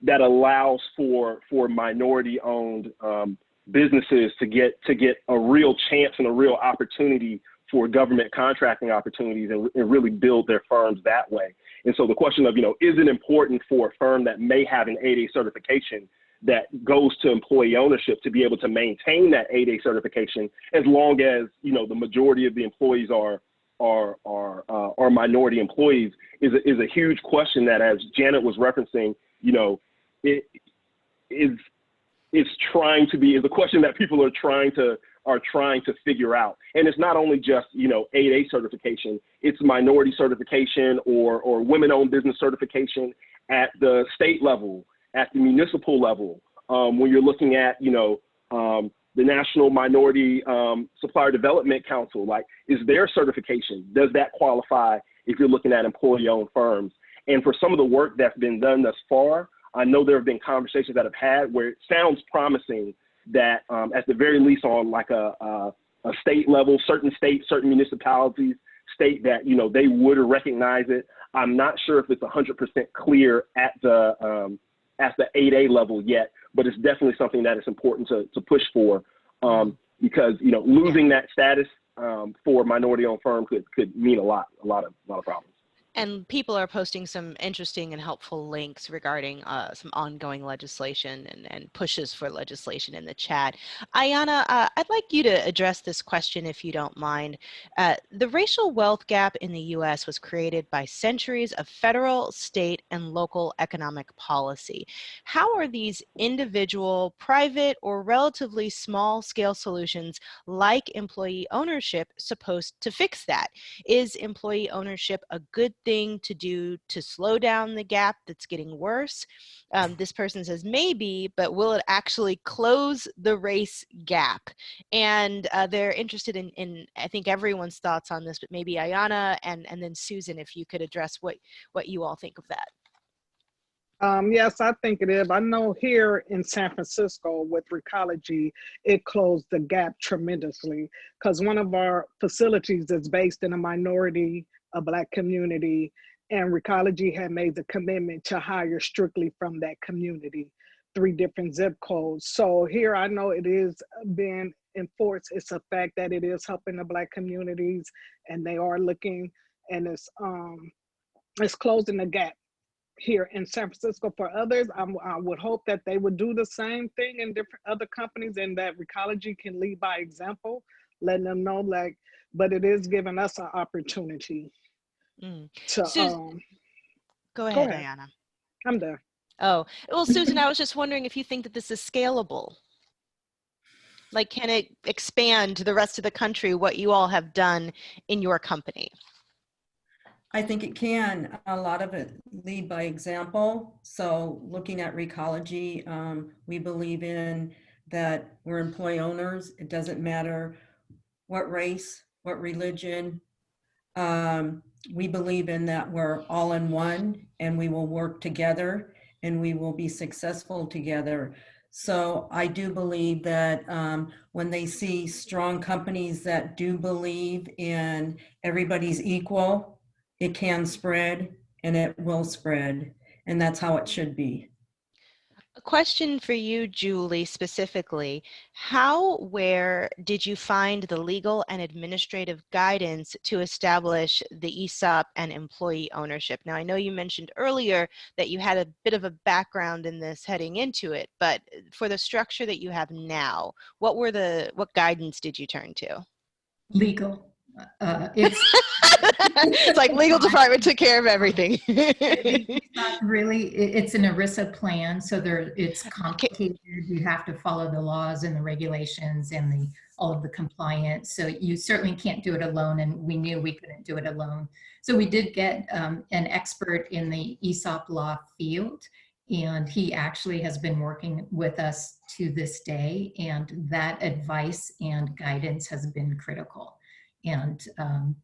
that allows for minority-owned businesses to get a real chance and a real opportunity for government contracting opportunities and really build their firms that way. And so the question of, you know, is it important for a firm that may have an 8A certification that goes to employee ownership to be able to maintain that 8A certification as long as, you know, the majority of the employees are minority employees is a huge question that, as Janet was referencing, you know, it's trying to be, is a question that people are trying to figure out. And it's not only just, you know, 8A certification, it's minority certification or women-owned business certification at the state level, at the municipal level. When you're looking at, you know, the National Minority Supplier Development Council, like, is their certification, does that qualify if you're looking at employee-owned firms? And for some of the work that's been done thus far, I know there have been conversations that have had where it sounds promising that at the very least on like a state level, certain states, certain municipalities state that, you know, they would recognize it. I'm not sure if it's 100% clear at the 8A level yet, but it's definitely something that is important to push for because, you know, losing that status for minority-owned firms could mean a lot of problems. And people are posting some interesting and helpful links regarding some ongoing legislation and pushes for legislation in the chat. Ayana, I'd like you to address this question if you don't mind. The racial wealth gap in the U.S. was created by centuries of federal, state, and local economic policy. How are these individual, private, or relatively small-scale solutions like employee ownership supposed to fix that? Is employee ownership a good thing to do to slow down the gap that's getting worse? This person says maybe, but will it actually close the race gap? And they're interested in I think everyone's thoughts on this, but maybe Ayana and then Susan, if you could address what you all think of that. Yes, I think it is. I know here in San Francisco with Recology, it closed the gap tremendously because one of our facilities is based in a Black community, and Recology had made the commitment to hire strictly from that community, 3 different zip codes. So here I know it is being enforced. It's a fact that it is helping the Black communities, and they are looking, and it's closing the gap here in San Francisco. For others, I would hope that they would do the same thing in different other companies, and that Recology can lead by example, letting them know, like, but it is giving us an opportunity to Susan, go ahead, Ayana. I'm there. Oh, well, Susan, I was just wondering if you think that this is scalable. Like, can it expand to the rest of the country what you all have done in your company? I think it can. A lot of it lead by example. So looking at Recology, we believe in that we're employee owners. It doesn't matter what race, what religion, we believe in that we're all in one and we will work together and we will be successful together. So I do believe that when they see strong companies that do believe in everybody's equal, it can spread and it will spread. And that's how it should be. A question for you, Julie, specifically. How, where did you find the legal and administrative guidance to establish the ESOP and employee ownership? Now, I know you mentioned earlier that you had a bit of a background in this heading into it, but for the structure that you have now, what guidance did you turn to? Legal. It's like legal department took care of everything. It's not really, it's an ERISA plan, so it's complicated. You have to follow the laws and the regulations and all of the compliance. So you certainly can't do it alone, and we knew we couldn't do it alone. So we did get an expert in the ESOP law field, and he actually has been working with us to this day, and that advice and guidance has been critical. And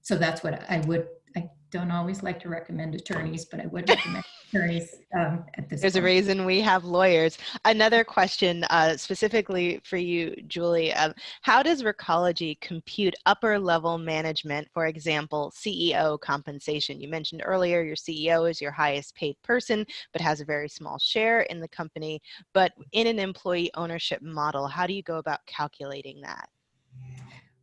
so that's what I don't always like to recommend attorneys, but I would recommend attorneys at this There's point. a reason we have lawyers. Another question specifically for you, Julie. How does Recology compute upper level management, for example, CEO compensation? You mentioned earlier your CEO is your highest paid person, but has a very small share in the company. But in an employee ownership model, how do you go about calculating that?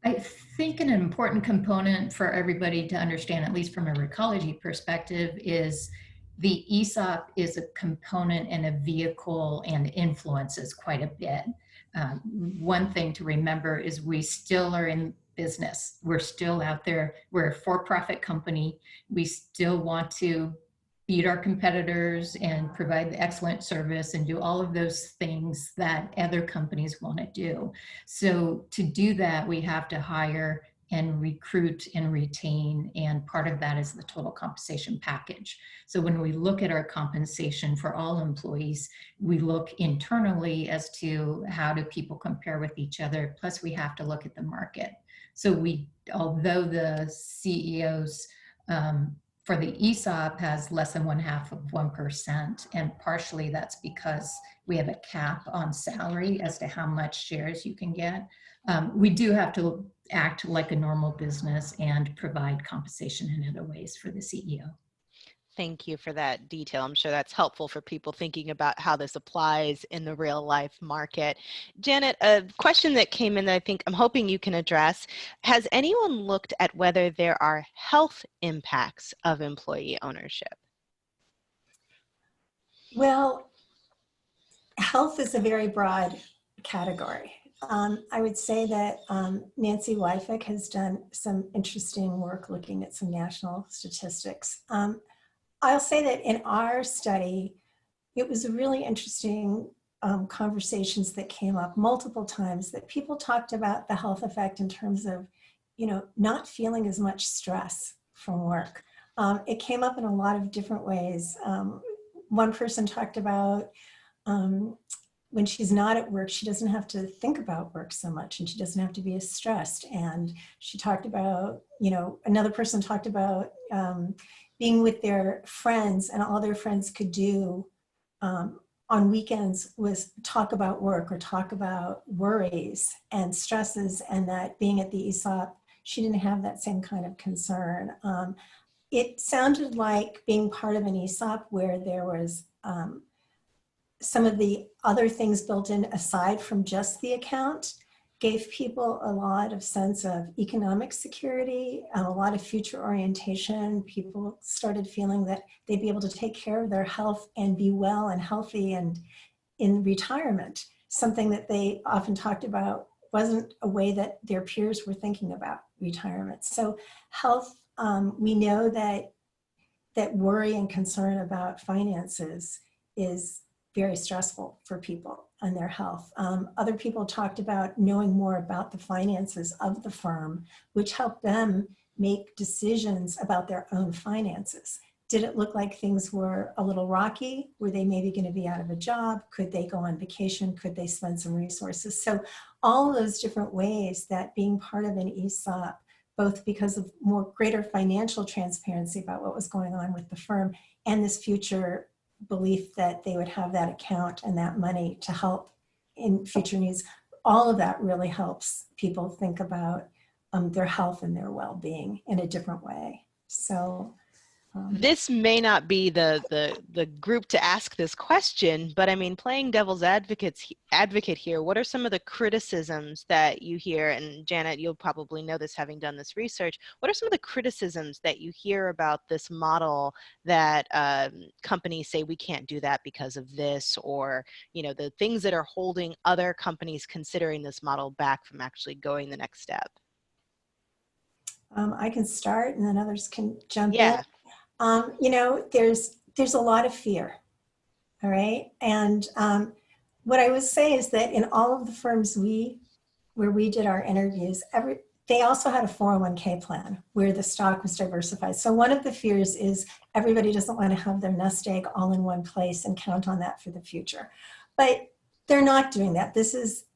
I think an important component for everybody to understand, at least from a Recology perspective, is the ESOP is a component and a vehicle and influences quite a bit. One thing to remember is we still are in business. We're still out there. We're a for-profit company. We still want to beat our competitors and provide the excellent service and do all of those things that other companies want to do. So to do that, we have to hire and recruit and retain, and part of that is the total compensation package. So when we look at our compensation for all employees, we look internally as to how do people compare with each other, plus we have to look at the market. So although the CEOs for the ESOP has less than 0.5%, and partially that's because we have a cap on salary as to how much shares you can get. We do have to act like a normal business and provide compensation in other ways for the CEO. Thank you for that detail. I'm sure that's helpful for people thinking about how this applies in the real life market. Janet, a question that came in that I'm hoping you can address. Has anyone looked at whether there are health impacts of employee ownership? Well, health is a very broad category. I would say that Nancy Wyfick has done some interesting work looking at some national statistics. I'll say that in our study, it was really interesting conversations that came up multiple times, that people talked about the health effect in terms of, not feeling as much stress from work. It came up in a lot of different ways. One person talked about when she's not at work, she doesn't have to think about work so much and she doesn't have to be as stressed. And she talked about, another person talked about being with their friends, and all their friends could do on weekends was talk about work or talk about worries and stresses, and that being at the ESOP, she didn't have that same kind of concern. It sounded like being part of an ESOP where there was some of the other things built in aside from just the account gave people a lot of sense of economic security, a lot of future orientation. People started feeling that they'd be able to take care of their health and be well and healthy and in retirement, something that they often talked about wasn't a way that their peers were thinking about retirement. So health, we know that worry and concern about finances is very stressful for people and their health. Other people talked about knowing more about the finances of the firm, which helped them make decisions about their own finances. Did it look like things were a little rocky? Were they maybe going to be out of a job? Could they go on vacation? Could they spend some resources? So all those different ways that being part of an ESOP both because of greater financial transparency about what was going on with the firm and this future belief that they would have that account and that money to help in future needs. All of that really helps people think about their health and their well-being in a different way. So this may not be the group to ask this question, but I mean, playing devil's advocate here, what are some of the criticisms that you hear? And Janet, you'll probably know this having done this research. What are some of the criticisms that you hear about this model that companies say we can't do that because of this, or the things that are holding other companies considering this model back from actually going the next step? I can start and then others can jump in. Yeah. There's a lot of fear, all right? And what I would say is that in all of the firms where we did our interviews, they also had a 401k plan where the stock was diversified. So one of the fears is everybody doesn't want to have their nest egg all in one place and count on that for the future. But they're not doing that. This is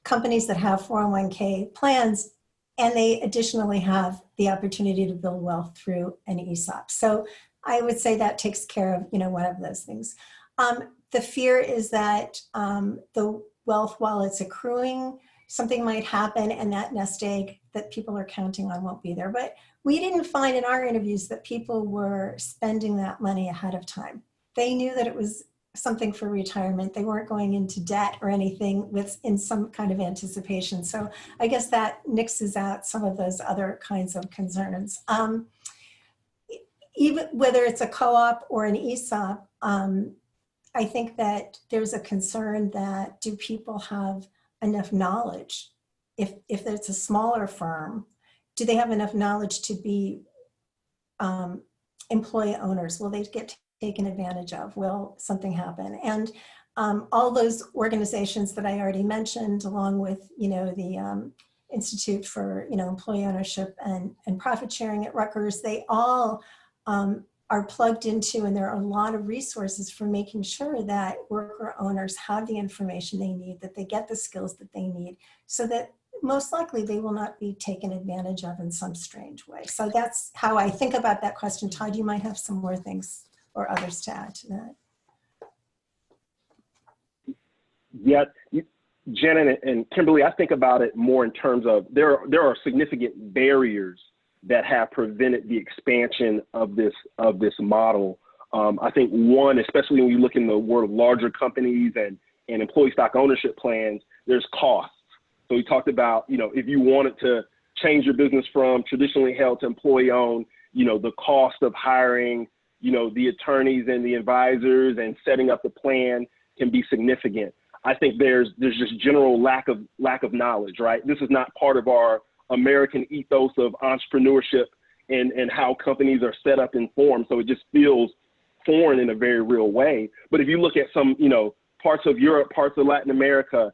companies that have 401k plans, and they additionally have the opportunity to build wealth through an ESOP. So I would say that takes care of, one of those things. The fear is that the wealth, while it's accruing, something might happen and that nest egg that people are counting on won't be there. But we didn't find in our interviews that people were spending that money ahead of time. They knew that it was something for retirement. They weren't going into debt or anything in some kind of anticipation. So I guess that nixes out some of those other kinds of concerns. Even whether it's a co-op or an ESOP, I think that there's a concern that do people have enough knowledge? If it's a smaller firm, do they have enough knowledge to be employee owners? Will they get taken advantage of? Will something happen? And all those organizations that I already mentioned, along with the Institute for Employee Ownership and Profit Sharing at Rutgers, they all are plugged into, and there are a lot of resources for making sure that worker owners have the information they need, that they get the skills that they need, so that most likely they will not be taken advantage of in some strange way. So that's how I think about that question. Todd, you might have some more things or others to add to that. Yeah, Janet and Kimberly, I think about it more in terms of there are significant barriers that have prevented the expansion of this model. I think one, especially when you look in the world of larger companies and employee stock ownership plans, there's costs. So we talked about, if you wanted to change your business from traditionally held to employee owned, the cost of hiring, the attorneys and the advisors and setting up the plan can be significant. I think there's just general lack of knowledge, right? This is not part of our American ethos of entrepreneurship and how companies are set up and formed. So it just feels foreign in a very real way. But if you look at some, parts of Europe, parts of Latin America,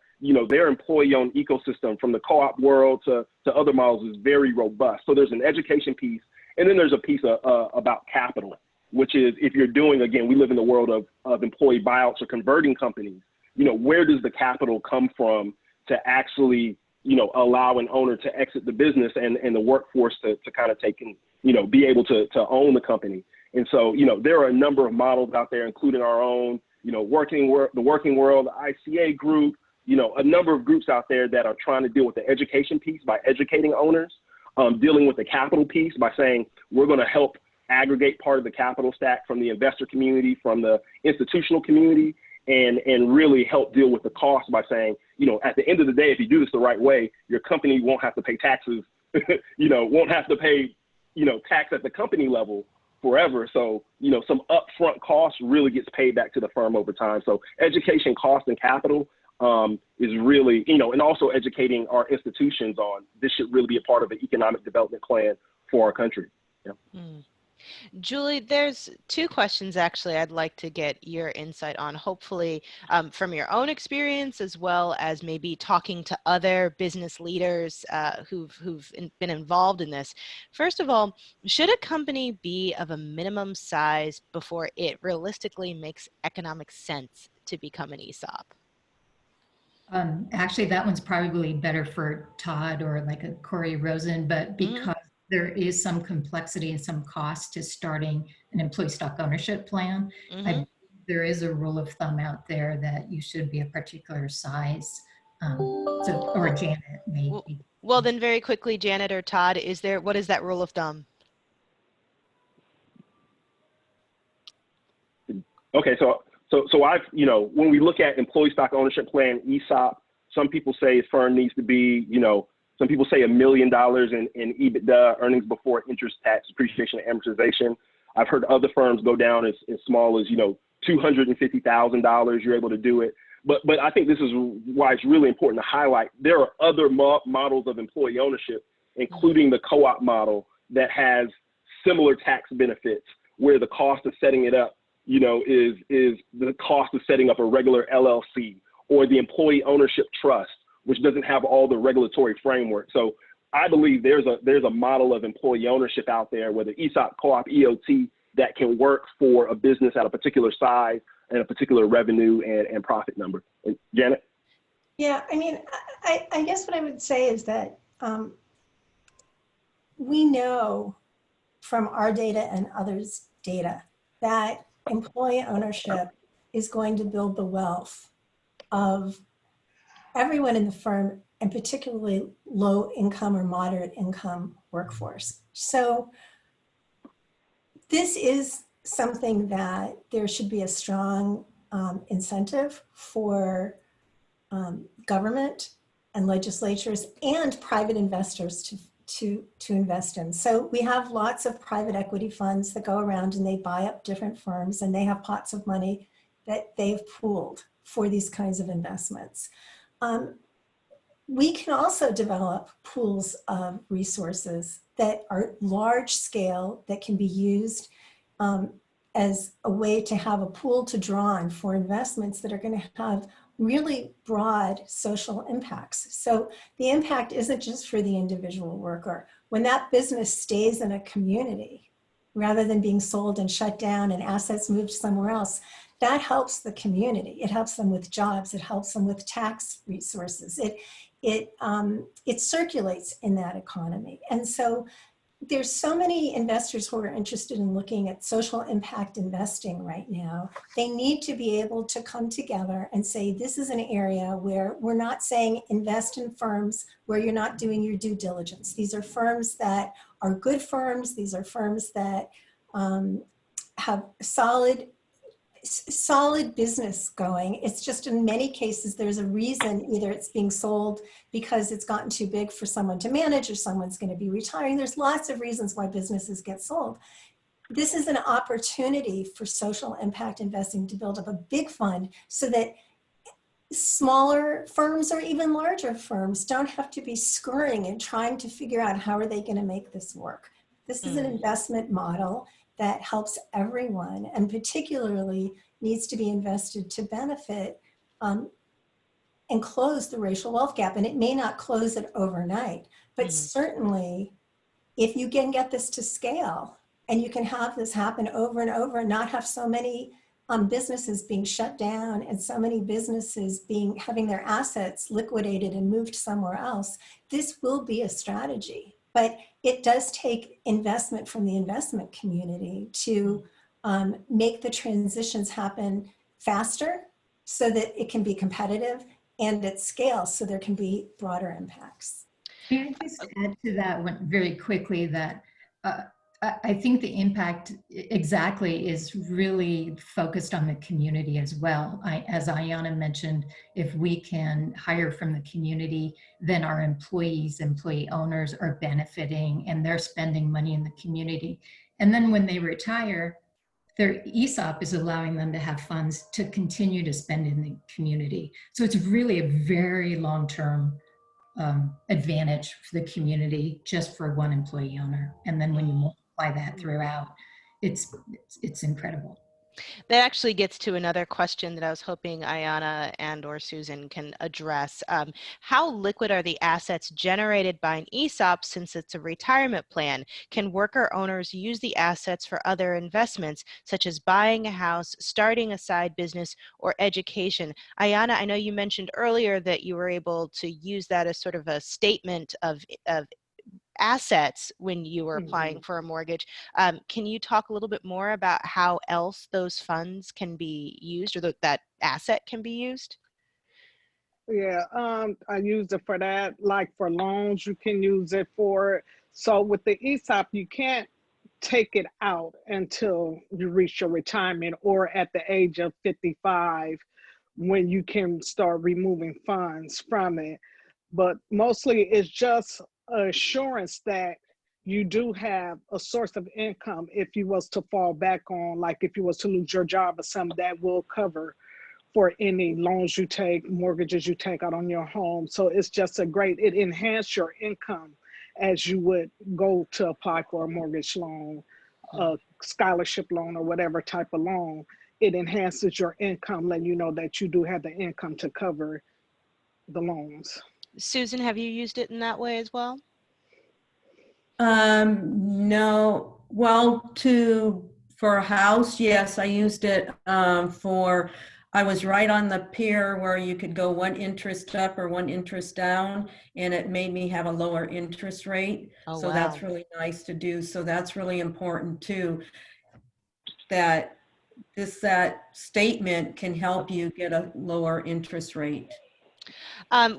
their employee-owned ecosystem from the co-op world to other models is very robust. So there's an education piece, and then there's a piece about capital, which is if you're doing, again, we live in the world of employee buyouts or converting companies, where does the capital come from to actually, allow an owner to exit the business and the workforce to kind of take and, be able to own the company. And so, there are a number of models out there, including our own, the Working World, the ICA group, a number of groups out there that are trying to deal with the education piece by educating owners, dealing with the capital piece by saying, we're going to help aggregate part of the capital stack from the investor community, from the institutional community, and really help deal with the cost by saying, at the end of the day, if you do this the right way, your company won't have to pay taxes, won't have to pay, tax at the company level forever. So, some upfront costs really gets paid back to the firm over time. So education, cost, and capital is really, and also educating our institutions on this should really be a part of an economic development plan for our country. Yeah. Mm. Julie, there's two questions actually I'd like to get your insight on, hopefully from your own experience, as well as maybe talking to other business leaders who've been involved in this. First of all, should a company be of a minimum size before it realistically makes economic sense to become an ESOP? Actually, that one's probably better for Todd or like a Corey Rosen, but because there is some complexity and some cost to starting an employee stock ownership plan. Mm-hmm. There is a rule of thumb out there that you should be a particular size. Or Janet may be. Well, then very quickly, Janet or Todd, what is that rule of thumb? Okay, so I've, when we look at employee stock ownership plan, ESOP, some people say a firm needs to be, some people say $1 million in EBITDA, earnings before interest, tax, depreciation, and amortization. I've heard other firms go down as small as, $250,000. You're able to do it. But I think this is why it's really important to highlight there are other models of employee ownership, including the co-op model, that has similar tax benefits, where the cost of setting it up, is the cost of setting up a regular LLC, or the employee ownership trust, which doesn't have all the regulatory framework. So I believe there's a model of employee ownership out there, whether ESOP, co-op, EOT, that can work for a business at a particular size and a particular revenue and profit number. And Janet? Yeah, I mean, I guess what I would say is that we know from our data and others' data that employee ownership is going to build the wealth of everyone in the firm, and particularly low income or moderate income workforce. So this is something that there should be a strong incentive for government and legislatures and private investors to invest in. So we have lots of private equity funds that go around and they buy up different firms, and they have pots of money that they've pooled for these kinds of investments. We can also develop pools of resources that are large scale, that can be used as a way to have a pool to draw on for investments that are going to have really broad social impacts. So the impact isn't just for the individual worker. When that business stays in a community, rather than being sold and shut down and assets moved somewhere else, that helps the community. It helps them with jobs. It helps them with tax resources. It circulates in that economy. And so there's so many investors who are interested in looking at social impact investing right now. They need to be able to come together and say, this is an area where we're not saying invest in firms where you're not doing your due diligence. These are firms that are good firms. These are firms that have solid business going. It's just in many cases, there's a reason, either it's being sold because it's gotten too big for someone to manage, or someone's going to be retiring. There's lots of reasons why businesses get sold. This is an opportunity for social impact investing to build up a big fund so that smaller firms or even larger firms don't have to be scurrying and trying to figure out how are they going to make this work. This is an investment model that helps everyone, and particularly needs to be invested to benefit and close the racial wealth gap. And it may not close it overnight, but certainly if you can get this to scale and you can have this happen over and over and not have so many businesses being shut down and so many businesses having their assets liquidated and moved somewhere else, this will be a strategy. But it does take investment from the investment community to make the transitions happen faster so that it can be competitive, and at scale so there can be broader impacts. May I just add to that one very quickly that I think the impact exactly is really focused on the community as well. As Ayanna mentioned, if we can hire from the community, then our employees, employee owners are benefiting and they're spending money in the community. And then when they retire, their ESOP is allowing them to have funds to continue to spend in the community. So it's really a very long-term advantage for the community just for one employee owner. And then when you multiply that throughout, it's incredible. That actually gets to another question that I was hoping Ayanna and or Susan can address. How liquid are the assets generated by an ESOP since it's a retirement plan? Can worker owners use the assets for other investments, such as buying a house, starting a side business, or education? Ayanna, I know you mentioned earlier that you were able to use that as sort of a statement of assets when you were applying for a mortgage. Can you talk a little bit more about how else those funds can be used, or that asset can be used? Yeah, I use it for that. Like for loans, you can use it for. So with the ESOP, you can't take it out until you reach your retirement or at the age of 55, when you can start removing funds from it. But mostly it's just assurance that you do have a source of income if you was to fall back on, like if you was to lose your job or something, that will cover for any loans you take, mortgages you take out on your home. So it's just it enhances your income as you would go to apply for a mortgage loan, a scholarship loan, or whatever type of loan. It enhances your income, letting you know that you do have the income to cover the loans. Susan, have you used it in that way as well? No. Well, for a house, yes, I used it I was right on the pier where you could go one interest up or one interest down, and it made me have a lower interest rate. Oh, so wow. That's really nice to do. So that's really important too, that that statement can help you get a lower interest rate.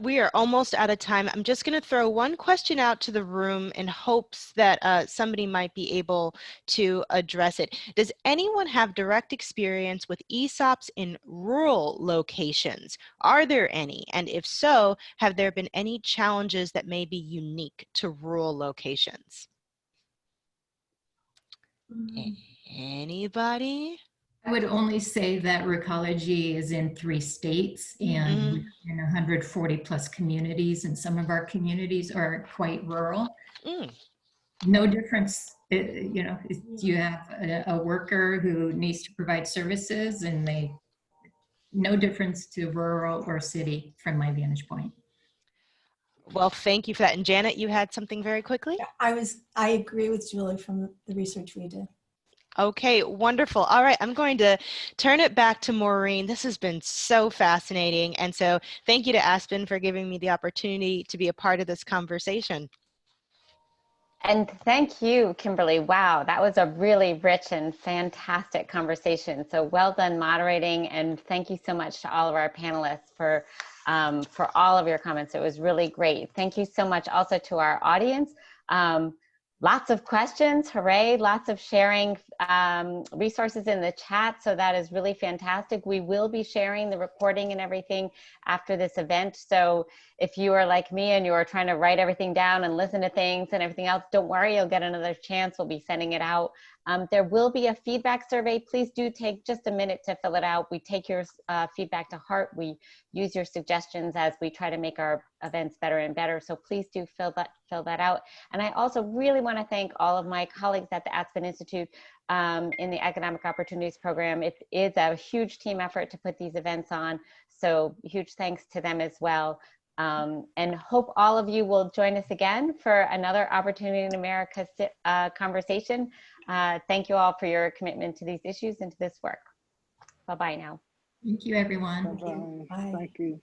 We are almost out of time. I'm just going to throw one question out to the room in hopes that somebody might be able to address it. Does anyone have direct experience with ESOPs in rural locations? Are there any? And if so, have there been any challenges that may be unique to rural locations? Anybody? I would only say that Recology is in 3 states and we're in 140 plus communities, and some of our communities are quite rural. No difference, you know, you have a worker who needs to provide services, and no difference to rural or city from my vantage point. Well, thank you for that. And Janet, you had something very quickly? I agree with Julie from the research we did. Okay, wonderful. All right, I'm going to turn it back to Maureen. This has been so fascinating. And so thank you to Aspen for giving me the opportunity to be a part of this conversation. And thank you, Kimberly. Wow, that was a really rich and fantastic conversation. So well done moderating, and thank you so much to all of our panelists for all of your comments. It was really great. Thank you so much also to our audience. Lots of questions, hooray, lots of sharing resources in the chat, so that is really fantastic. We will be sharing the recording and everything after this event, so if you are like me and you are trying to write everything down and listen to things and everything else, don't worry, you'll get another chance. We'll be sending it out. There will be a feedback survey. Please do take just a minute to fill it out. We take your feedback to heart. We use your suggestions as we try to make our events better and better. So please do fill that out. And I also really want to thank all of my colleagues at the Aspen Institute in the Economic Opportunities Program. It is a huge team effort to put these events on. So huge thanks to them as well. And hope all of you will join us again for another Opportunity in America conversation. Thank you all for your commitment to these issues and to this work. Bye-bye now. Thank you, everyone. Bye-bye. Thank you.